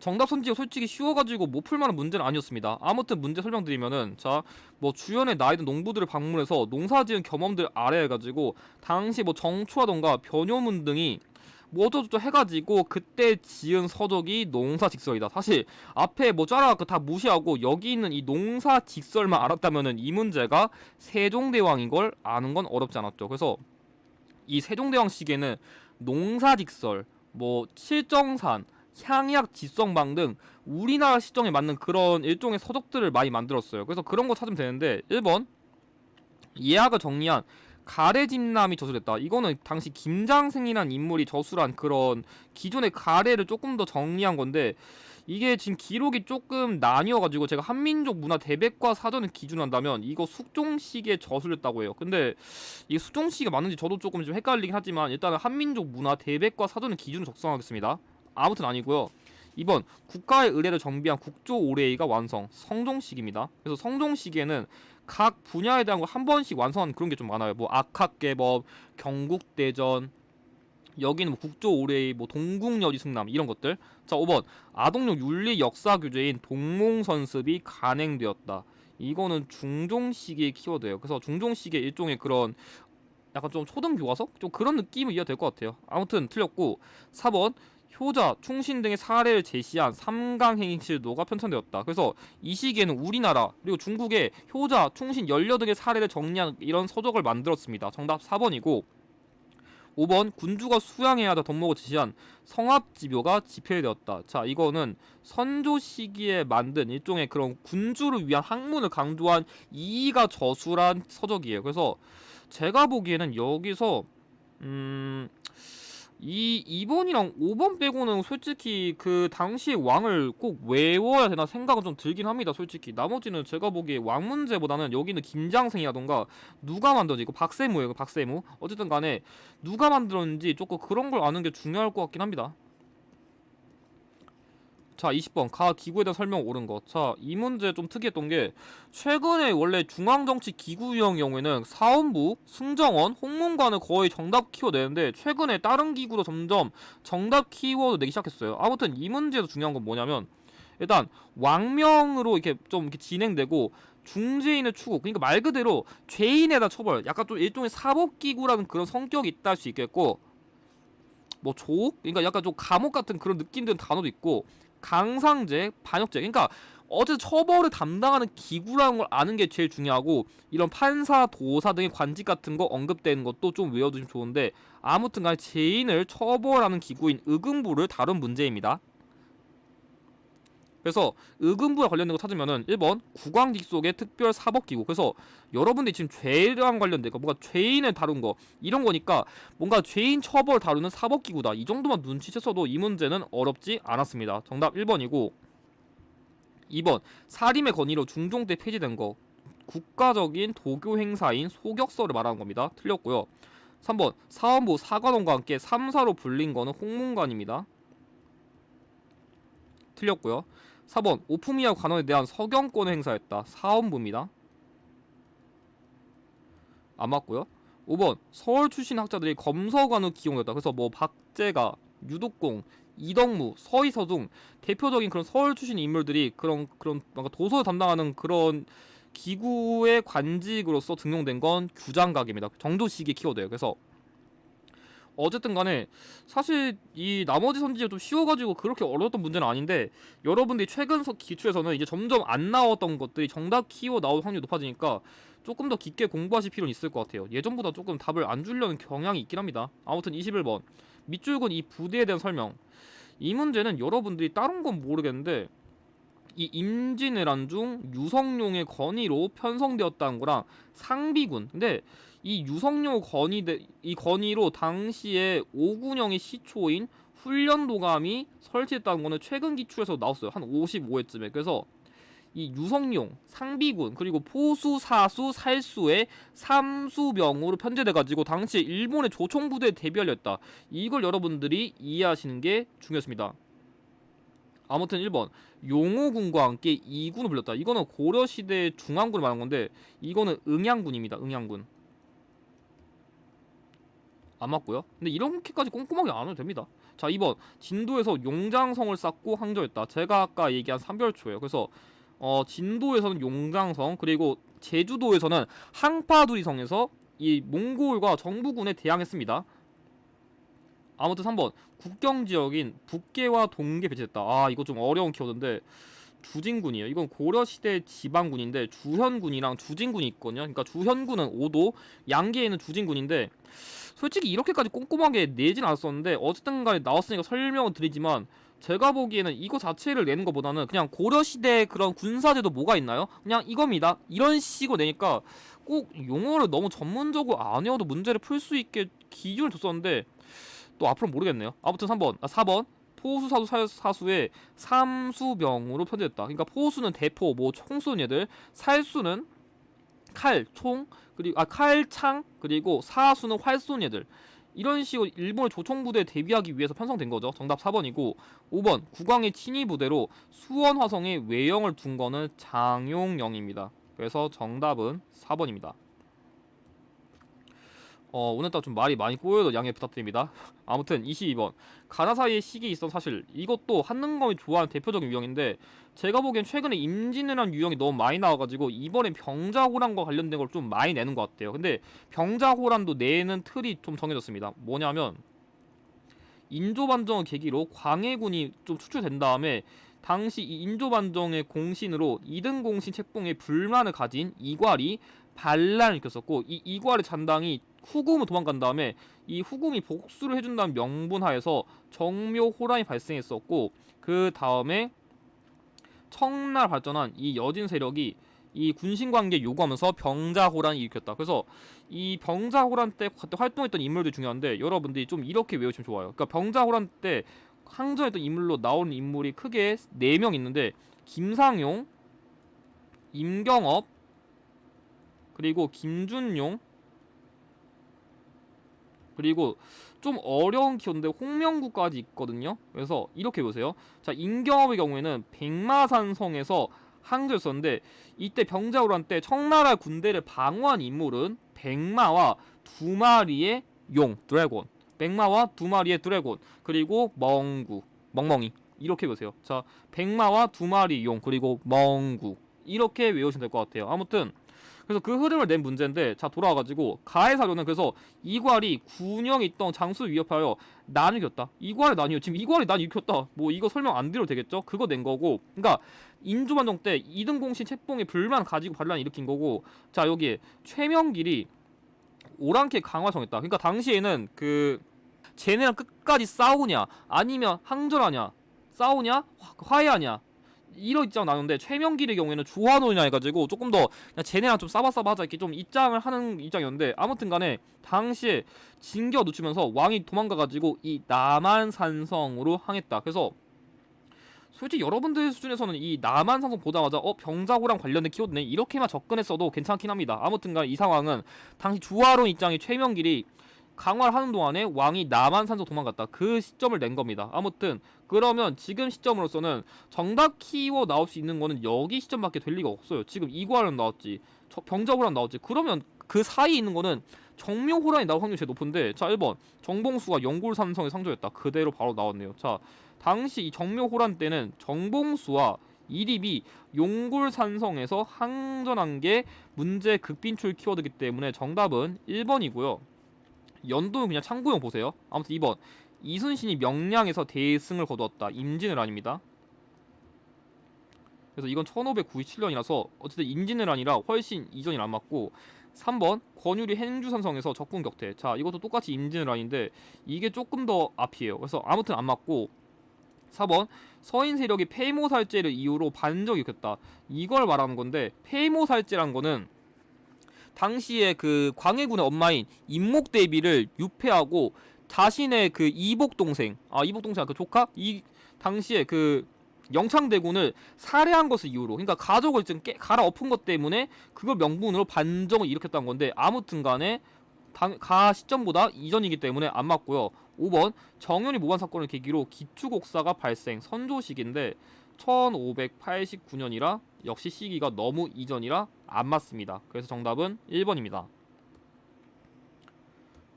정답 선지가 솔직히 쉬워가지고 못 풀만한 문제는 아니었습니다. 아무튼 문제 설명드리면은 자 뭐 주연의 나이든 농부들을 방문해서 농사지은 경험들 아래해가지고 당시 뭐 정초라던가 변효문 등이 뭐 어쩌고저쩌고 해가지고 그때 지은 서적이 농사직설이다. 사실 앞에 뭐 짜라가 다 무시하고 여기 있는 이 농사직설만 알았다면은 이 문제가 세종대왕인 걸 아는 건 어렵지 않았죠. 그래서 이 세종대왕 시기에는 농사직설, 뭐 칠정산, 향약 지성방 등 우리나라 시정에 맞는 그런 일종의 서적들을 많이 만들었어요. 그래서 그런 거 찾으면 되는데 1번 예학을 정리한 가래진남이 저술했다. 이거는 당시 김장생이라는 인물이 저술한 그런 기존의 가래를 조금 더 정리한 건데 이게 지금 기록이 조금 나뉘어가지고 제가 한민족 문화 대백과 사전을 기준으로 한다면 이거 숙종시기에 저술했다고 해요. 근데 이게 숙종시기가 맞는지 저도 조금 좀 헷갈리긴 하지만 일단은 한민족 문화 대백과 사전을 기준으로 작성하겠습니다. 아무튼 아니고요. 2번 국가의 의례를 정비한 국조 오레이가 완성. 성종시기입니다. 그래서 성종시기에는 각 분야에 대한 걸 한 번씩 완성하는 그런 게 좀 많아요. 뭐 악학개법, 경국대전, 여기는 뭐 국조 오레이, 뭐 동국여지 승남 이런 것들. 자, 5번 아동용 윤리 역사 교재인 동몽선습이 간행되었다. 이거는 중종시기의 키워드예요. 그래서 중종시기의 일종의 그런 약간 좀 초등 교과서? 좀 그런 느낌이 이해가 될 것 같아요. 아무튼 틀렸고 4번 효자, 충신 등의 사례를 제시한 삼강행실도가 편찬되었다. 그래서 이 시기에는 우리나라 그리고 중국의 효자, 충신, 연려 등의 사례를 정리한 이런 서적을 만들었습니다. 정답 4번이고 5번 군주가 수양해야 하다 덕목을 제시한 성합지묘가 집필되었다. 자, 이거는 선조 시기에 만든 일종의 그런 군주를 위한 학문을 강조한 이의가 저술한 서적이에요. 그래서 제가 보기에는 여기서 이 2번이랑 5번 빼고는 솔직히 그 당시 왕을 꼭 외워야 되나 생각은 좀 들긴 합니다. 솔직히 나머지는 제가 보기에 왕 문제보다는 여기는 김장생이라던가 누가 만들었는지 이거 박세무예요. 박세무. 어쨌든 간에 누가 만들었는지 조금 그런 걸 아는 게 중요할 것 같긴 합니다. 자, 20번 가 기구에 대한 설명 옳은 것. 자, 이 문제 좀 특이했던 게 최근에 원래 중앙정치 기구 유형 경우에는 사원부, 승정원, 홍문관을 거의 정답 키워드 내는데 최근에 다른 기구도 점점 정답 키워드 내기 시작했어요. 아무튼 이 문제에서 중요한 건 뭐냐면 일단 왕명으로 이렇게 좀 이렇게 진행되고 중죄인의 추구, 그러니까 말 그대로 죄인에 대한 처벌, 약간 좀 일종의 사법기구라는 그런 성격이 있다 할 수 있겠고 뭐 조옥, 그러니까 약간 좀 감옥 같은 그런 느낌 드는 단어도 있고 강상제, 반역죄. 그러니까 어쨌든 처벌을 담당하는 기구라는 걸 아는 게 제일 중요하고 이런 판사, 도사 등의 관직 같은 거 언급되는 것도 좀 외워두시면 좋은데 아무튼 간에 죄인을 처벌하는 기구인 의금부를 다룬 문제입니다. 그래서 의금부와 관련된 거 찾으면은 1번 국왕직속의 특별사법기구. 그래서 여러분들이 지금 죄랑 관련된 거 뭔가 죄인을 다룬 거 이런 거니까 뭔가 죄인 처벌 다루는 사법기구다. 이 정도만 눈치챘어도 이 문제는 어렵지 않았습니다. 정답 1번이고 2번 사림의 건의로 중종 때 폐지된 거 국가적인 도교 행사인 소격서를 말하는 겁니다. 틀렸고요. 3번 사원부 사관원과 함께 3사로 불린 거는 홍문관입니다. 틀렸고요. 4번 오프미야 관원에 대한 서경권을 행사했다. 사원부입니다. 안 맞고요. 5번 서울 출신 학자들이 검서관으로 기용했다. 그래서 뭐 박제가, 유독공, 이덕무, 서희서 등 대표적인 그런 서울 출신 인물들이 그런 뭔가 도서를 담당하는 그런 기구의 관직으로서 등용된 건 규장각입니다. 정조시기의 키워드예요. 그래서 어쨌든 간에 사실 이 나머지 선지가 좀 쉬워가지고 그렇게 어려웠던 문제는 아닌데, 여러분들이 최근 기출에서는 이제 점점 안 나왔던 것들이 정답 키워 나올 확률이 높아지니까 조금 더 깊게 공부하실 필요는 있을 것 같아요. 예전보다 조금 답을 안 주려는 경향이 있긴 합니다. 아무튼 21번 밑줄 근 이 부대에 대한 설명. 이 문제는 여러분들이 다른 건 모르겠는데 이 임진왜란 중 유성룡의 건의로 편성되었다는 거랑 상비군, 근데 이 유성룡 이 건의로 당시에 오군영의 시초인 훈련도감이 설치했다는 거는 최근 기출에서 나왔어요. 한 55회쯤에. 그래서 이 유성룡, 상비군, 그리고 포수, 사수, 살수의 삼수병으로 편제돼가지고 당시에 일본의 조총부대에 대비하려 했다. 이걸 여러분들이 이해하시는 게 중요했습니다. 아무튼 1번 용호군과 함께 이군을 불렸다. 이거는 고려시대 중앙군을 말한 건데 이거는 응양군입니다. 응양군. 안 맞고요. 근데 이렇게까지 꼼꼼하게 안 해도 됩니다. 자, 2번 진도에서 용장성을 쌓고 항저했다. 제가 아까 얘기한 삼별초예요. 그래서 진도에서는 용장성, 그리고 제주도에서는 항파두리성에서 이 몽골과 정부군에 대항했습니다. 아무튼 3번 국경지역인 북계와 동계 배치했다. 아, 이거 좀 어려운 키워드인데 주진군이에요. 이건 고려시대 지방군인데 주현군이랑 주진군이 있거든요. 그러니까 주현군은 5도, 양계에는 주진군인데 솔직히 이렇게까지 꼼꼼하게 내진 않았었는데 어쨌든 간에 나왔으니까 설명을 드리지만, 제가 보기에는 이거 자체를 내는 것보다는 그냥 고려시대 그런 군사제도 뭐가 있나요? 그냥 이겁니다. 이런 식으로 내니까 꼭 용어를 너무 전문적으로 안 외워도 문제를 풀 수 있게 기준을 뒀었는데 또 앞으로 모르겠네요. 아무튼 4번 포수, 사수, 사수의 삼수병으로 편제됐다. 그러니까 포수는 대포, 뭐 총 쏘는 애들, 살수는 칼, 총, 그리고 칼, 창, 그리고 사수는 활 쏘는 애들. 이런 식으로 일본의 조총부대에 대비하기 위해서 편성된 거죠. 정답 4번이고, 5번 국왕의 친위 부대로 수원 화성에 외영을 둔 거는 장용영입니다. 그래서 정답은 4번입니다. 오늘따라 좀 말이 많이 꼬여도 양해 부탁드립니다. 아무튼 22번 가나사이의 시기 있어 사실. 이것도 한능검이 좋아하는 대표적인 유형인데 제가 보기엔 최근에 임진왜란 유형이 너무 많이 나와가지고 이번엔 병자호란과 관련된 걸 좀 많이 내는 것 같아요. 근데 병자호란도 내는 틀이 좀 정해졌습니다. 뭐냐면 인조반정을 계기로 광해군이 좀 추출된 다음에 당시 이 인조반정의 공신으로 이등공신 책봉에 불만을 가진 이괄이 반란을 일으켰었고, 이 이괄의 잔당이 후금으로 도망간 다음에 이 후금이 복수를 해준다는 명분하에서 정묘호란이 발생했었고, 그 다음에 청나라 발전한 이 여진 세력이 이 군신관계 요구하면서 병자호란이 일으켰다. 그래서 이 병자호란 때 그때 활동했던 인물들이 중요한데 여러분들이 좀 이렇게 외우시면 좋아요. 그러니까 병자호란 때 항전했던 인물로 나오는 인물이 크게 4명 있는데 김상용, 임경업, 그리고 김준용, 그리고 좀 어려운 키워드인데 홍명구까지 있거든요. 그래서 이렇게 보세요. 자, 임경업의 경우에는 백마산성에서 항저였었는데 이때 병자호란 때 청나라 군대를 방어한 인물은 백마와 2마리의 용, 드래곤, 백마와 2마리의 드래곤, 그리고 멍멍이. 이렇게 보세요. 자, 백마와 2마리 용, 그리고 멍구. 이렇게 외우시면 될 것 같아요. 아무튼 그래서 그 흐름을 낸 문제인데, 자, 돌아와가지고 가해 사료는 그래서 이괄이 군영에 있던 장수를 위협하여 난을 일으켰다. 이괄이 난이요. 지금 이괄이 난 일으켰다. 뭐 이거 설명 안 드려도 되겠죠? 그거 낸 거고. 그러니까 인조반정 때 이등공신 책봉에 불만 가지고 반란 일으킨 거고. 자, 여기에 최명길이 오랑캐 강화 정했다. 그러니까 당시에는 그 쟤네랑 끝까지 싸우냐 아니면 항절하냐, 싸우냐 화해하냐, 이런 입장 나누는데 최명길의 경우에는 주화노냐 해가지고 조금 더 그냥 쟤네랑 좀 싸바싸바하자 이렇게 좀 입장을 하는 입장이었는데, 아무튼간에 당시에 진겨 늦추면서 왕이 도망가가지고 이 남한산성으로 항했다. 그래서 솔직히 여러분들 수준에서는 이 남한산성 보자마자 병자호랑 관련된 키워드네 이렇게만 접근했어도 괜찮긴 합니다. 아무튼간 이 상황은 당시 주화론 입장의 최명길이 강화를 하는 동안에 왕이 남한산성 도망갔다. 그 시점을 낸 겁니다. 아무튼 그러면 지금 시점으로서는 정답 키워 나올 수 있는 거는 여기 시점밖에 될 리가 없어요. 지금 이괄은 나왔지, 병자호란 나왔지. 그러면 그 사이에 있는 거는 정묘호란이 나올 확률이 제일 높은데, 자, 1번 정봉수가 영골산성에 상조했다. 그대로 바로 나왔네요. 자, 당시 이 정묘호란 때는 정봉수와 이립이 용골산성에서 항전한 게 문제 극빈출 키워드이기 때문에 정답은 1번이고요. 연도는 그냥 참고용 보세요. 아무튼 2번 이순신이 명량에서 대승을 거두었다. 임진왜란 아닙니다. 그래서 이건 1597년이라서 어쨌든 임진왜란이라 훨씬 이전이 안 맞고 3번 권율이 행주산성에서 적군 격퇴. 자 이것도 똑같이 임진왜란인데 이게 조금 더 앞이에요. 그래서 아무튼 안 맞고 4번 서인 세력이 폐모살제를 이유로 반정을 일으켰다. 이걸 말하는 건데 폐모살제란 거는 당시에 그 광해군의 엄마인 임목대비를 유폐하고 자신의 그 이복동생 그 조카 이 당시에 그 영창대군을 살해한 것을 이유로 그러니까 가족을 좀 갈아엎은 것 때문에 그걸 명분으로 반정을 일으켰다는 건데 아무튼 간에 가 시점보다 이전이기 때문에 안 맞고요. 5번 정현이 모반 사건을 계기로 기축옥사가 발생 선조시기인데 1589년이라 역시 시기가 너무 이전이라 안 맞습니다. 그래서 정답은 1번입니다.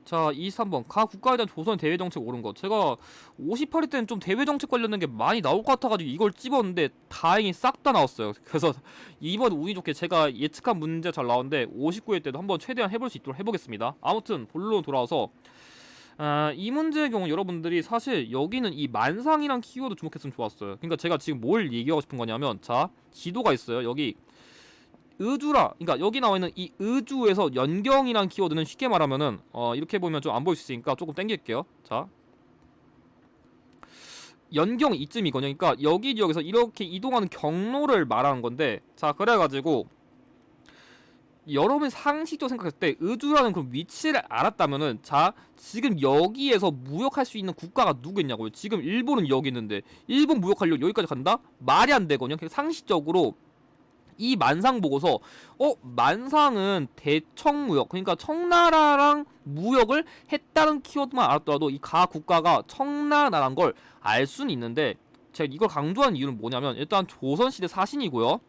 자, 23번. 가 국가에 대한 조선 대외 정책 옳은 것. 제가 58회 때는 좀 대외 정책 관련된 게 많이 나올 것 같아가지고 이걸 찝었는데 다행히 싹 다 나왔어요. 그래서 이번 운이 좋게 제가 예측한 문제 잘 나왔는데 59회 때도 한번 최대한 해볼 수 있도록 해보겠습니다. 아무튼 본론 돌아와서 이 문제의 경우 여러분들이 사실 여기는 이 만상이란 키워드 주목했으면 좋았어요. 그러니까 제가 지금 뭘 얘기하고 싶은 거냐면 자 지도가 있어요. 여기 의주라 그러니까 여기 나와 있는 이 의주에서 연경이란 키워드는 쉽게 말하면은 이렇게 보면 좀 안 보일 수 있으니까 조금 당길게요. 자 연경 이쯤이거든요. 그러니까 여기 지역에서 이렇게 이동하는 경로를 말하는 건데 자 그래가지고 여러분이 상식적으로 생각했을 때 의주라는 그런 위치를 알았다면은 자 지금 여기에서 무역할 수 있는 국가가 누구 있냐고요. 지금 일본은 여기 있는데 일본 무역하려고 여기까지 간다? 말이 안 되거든요. 상식적으로 이 만상 보고서 만상은 대청무역 그러니까 청나라랑 무역을 했다는 키워드만 알았더라도 이 가 국가가 청나라란 걸 알 수는 있는데 제가 이걸 강조하는 이유는 뭐냐면 일단 조선시대 사신이고요.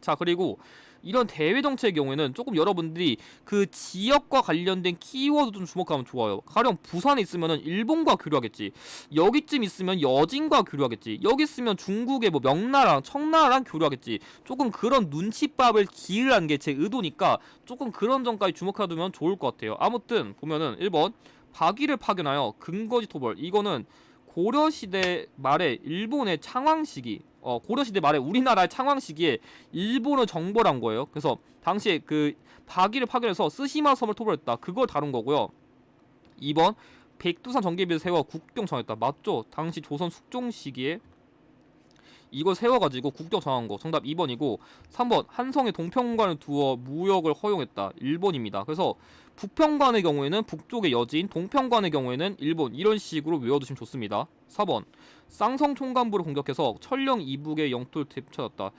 자 그리고 이런 대외 정책의 경우에는 조금 여러분들이 그 지역과 관련된 키워드 좀 주목하면 좋아요. 가령 부산에 있으면은 일본과 교류하겠지. 여기쯤 있으면 여진과 교류하겠지. 여기 있으면 중국의 뭐 명나라랑 청나라랑 교류하겠지. 조금 그런 눈치밥을 기르라는 게 제 의도니까 조금 그런 점까지 주목해두면 좋을 것 같아요. 아무튼 보면은 1번 박위를 파견하여 근거지 토벌. 이거는 고려시대 말에 일본의 창왕 시기 고려시대 말에 우리나라의 창왕 시기에 일본을 정벌한 거예요. 그래서 당시에 그 박이를 파견해서 쓰시마 섬을 토벌했다. 그걸 다룬 거고요. 2번 백두산 전개비를 세워 국경 정했다. 맞죠? 당시 조선 숙종 시기에 이걸 세워가지고 국경 정한 거. 정답 2번이고 3번 한성에 동평관을 두어 무역을 허용했다. 1번입니다. 그래서 북평관의 경우에는 북쪽의 여진, 동평관의 경우에는 일본 이런 식으로 외워두시면 좋습니다. 4번 쌍성 총관부를 공격해서 천령 이북의 영토를 되찾았다.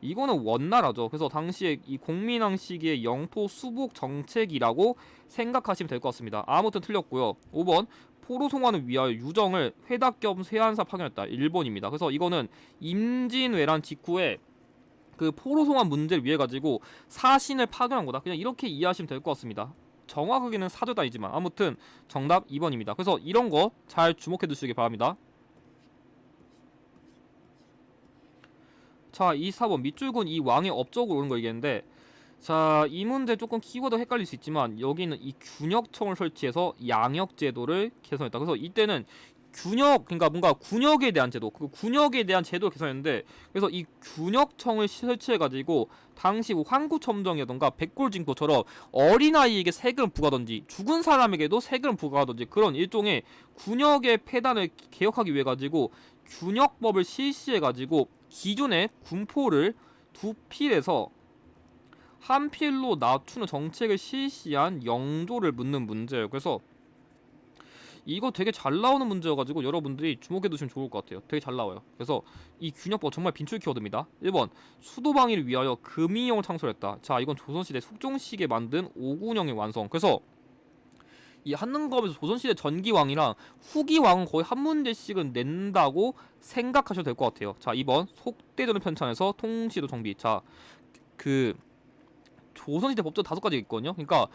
이거는 원나라죠. 그래서 당시에 이 공민왕 시기의 영토 수복 정책이라고 생각하시면 될 것 같습니다. 아무튼 틀렸고요. 5번 포로송환을 위하여 유정을 회답 겸 세안사 파견했다. 1번입니다. 그래서 이거는 임진왜란 직후에 그 포로송환 문제를 위해 가지고 사신을 파견한 거다. 그냥 이렇게 이해하시면 될 것 같습니다. 정확하게는 사조다이지만 아무튼 정답 2번입니다. 그래서 이런 거 잘 주목해 두시기 바랍니다. 자, 4번 밑줄근 이 왕의 업적으로 오는 거 얘기했는데 자, 이 문제 조금 키워드 헷갈릴 수 있지만 여기는 이 균역청을 설치해서 양역 제도를 개선했다. 그래서 이때는 균역 그러니까 뭔가 군역에 대한 제도 그 군역에 대한 제도를 개선했는데 그래서 이 균역청을 설치해가지고 당시 환구청정이라던가 백골징토처럼 어린아이에게 세금 부과하던지 죽은 사람에게도 세금 부과하던지 그런 일종의 군역의 폐단을 개혁하기 위해 가지고 균역법을 실시해가지고 기존의 군포를 두 필에서 한 필로 낮추는 정책을 실시한 영조를 묻는 문제예요. 그래서 이거 되게 잘 나오는 문제여가지고 여러분들이 주목해두시면 좋을 것 같아요. 되게 잘 나와요. 그래서 이 균역법 정말 빈출 키워드입니다. 1번 수도방위를 위하여 금이용을 창설했다. 자 이건 조선시대 숙종시기에 만든 오군영의 완성. 그래서 이 한능검에서 조선시대 전기왕이랑 후기왕은 거의 한 문제씩은 낸다고 생각하셔도 될 것 같아요. 자 2번 속대전을 편찬해서 통시도 정비. 자 그 조선시대 법조 5가지가 있거든요. 그러니까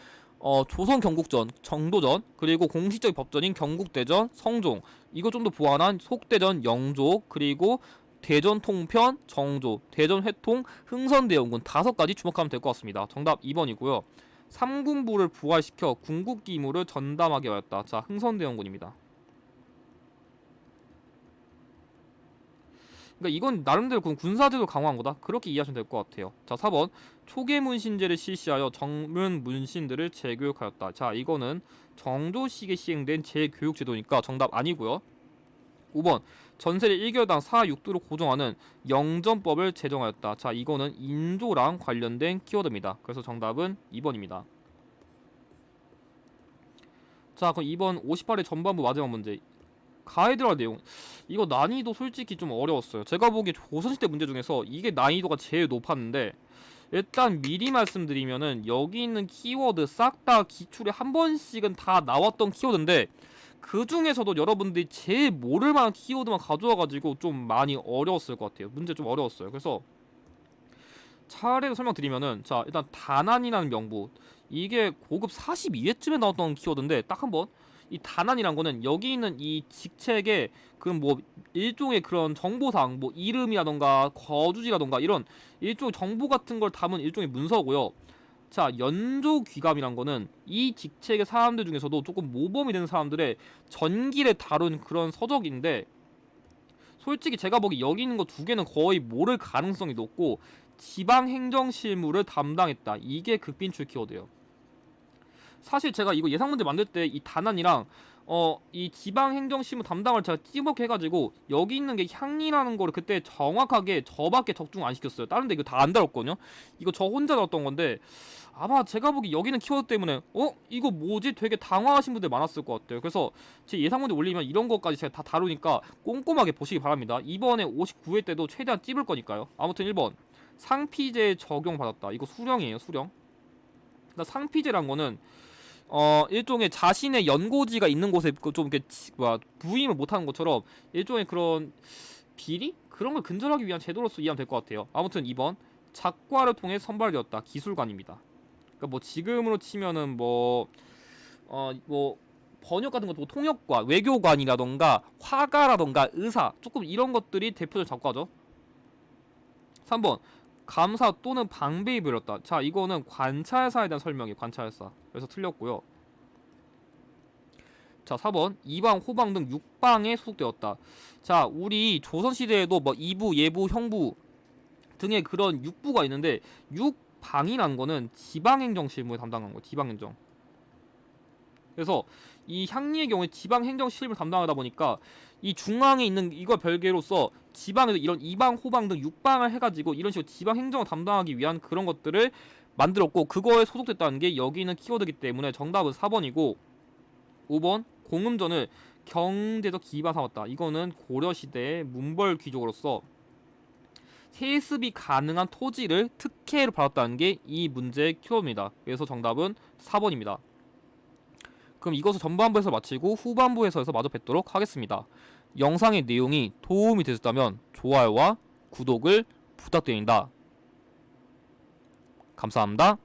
조선 경국전, 정도전, 그리고 공식적인 법전인 경국대전, 성종, 이거 좀 더 보완한 속대전, 영조, 그리고 대전 통편, 정조, 대전 회통, 흥선대원군 5가지 주목하면 될 것 같습니다. 정답 2번이고요. 삼군부를 부활시켜 궁극기 임무를 전담하게 하였다. 자, 흥선대원군입니다. 그러니까 이건 나름대로 군사제도 강화한 거다. 그렇게 이해하시면 될 것 같아요. 자, 4번. 초계 문신제를 실시하여 정문 문신들을 재교육하였다. 자, 이거는 정조시기에 시행된 재교육제도니까 정답 아니고요. 5번. 전세를 1개월당 4, 6도로 고정하는 영전법을 제정하였다. 자, 이거는 인조랑 관련된 키워드입니다. 그래서 정답은 2번입니다. 자, 그럼 2번 58의 전반부 마지막 문제. 가에 들어갈 내용, 이거 난이도 솔직히 좀 어려웠어요. 제가 보기에 조선시대 문제 중에서 이게 난이도가 제일 높았는데, 일단 미리 말씀드리면은 여기 있는 키워드 싹 다 기출에 한 번씩은 다 나왔던 키워드인데, 그 중에서도 여러분들이 제일 모를 만한 키워드만 가져와가지고 좀 많이 어려웠을 것 같아요. 문제 좀 어려웠어요. 그래서 차례로 설명드리면은, 자, 일단 다난이라는 명부, 이게 고급 42회쯤에 나왔던 키워드인데, 딱 한번 이 다난이란 거는 여기 있는 이 직책에 그런 뭐 일종의 그런 정보상, 뭐 이름이라던가 거주지라던가 이런 일종의 정보 같은 걸 담은 일종의 문서고요. 자, 연조귀감이란 거는 이 직책의 사람들 중에서도 조금 모범이 되는 사람들의 전기를 다룬 그런 서적인데, 솔직히 제가 보기 여기 있는 거 2개는 거의 모를 가능성이 높고, 지방행정실무를 담당했다. 이게 극빈출 키워드예요. 사실 제가 이거 예상 문제 만들 때 이 단안이랑 이 지방행정실무 담당을 제가 찌먹게 해가지고 여기 있는 게 향리라는 거를 그때 정확하게 저밖에 적중 안 시켰어요. 다른데 이거 다 안 다뤘거든요. 이거 저 혼자 다뤘던 건데, 아마 제가 보기 여기는 키워드 때문에 이거 뭐지? 되게 당황하신 분들 많았을 것 같아요. 그래서 제 예상 문제 올리면 이런 것까지 제가 다 다루니까 꼼꼼하게 보시기 바랍니다. 이번에 59회 때도 최대한 찝을 거니까요. 아무튼 1번 상피제 적용받았다. 이거 수령이에요. 수령. 그러니까 상피제란 거는 일종의 자신의 연고지가 있는 곳에 좀 이렇게 부임을 못하는 것처럼 일종의 그런 비리? 그런 걸 근절하기 위한 제도로서 이해하면 될 것 같아요. 아무튼 2번 작과를 통해 선발되었다. 기술관입니다. 그러니까 뭐 지금으로 치면은 뭐 번역 같은 것도 통역관, 외교관이라던가 화가라던가 의사, 조금 이런 것들이 대표적 작과죠. 3번 감사 또는 방배에 불렸다. 자, 이거는 관찰사에 대한 설명이에요. 관찰사. 그래서 틀렸고요. 자, 4번 이방, 호방 등 육방에 소속되었다. 자, 우리 조선시대에도 뭐 이부, 예부, 형부 등의 그런 육부가 있는데, 육방이라는 거는 지방행정실무에 담당한 거예요. 지방행정. 그래서 이 향리의 경우에 지방행정실무를 담당하다 보니까 이 중앙에 있는 이거 별개로서 지방에서 이런 이방, 호방 등 육방을 해가지고 이런 식으로 지방행정을 담당하기 위한 그런 것들을 만들었고, 그거에 소속됐다는 게 여기 있는 키워드이기 때문에 정답은 4번이고, 5번 공음전을 경제적 기반 삼았다. 이거는 고려시대의 문벌 귀족으로서 세습이 가능한 토지를 특혜로 받았다는 게 이 문제의 키워드입니다. 그래서 정답은 4번입니다. 그럼 이것을 전반부에서 마치고 후반부에서 마저 뵙도록 하겠습니다. 영상의 내용이 도움이 되셨다면 좋아요와 구독을 부탁드립니다. 감사합니다.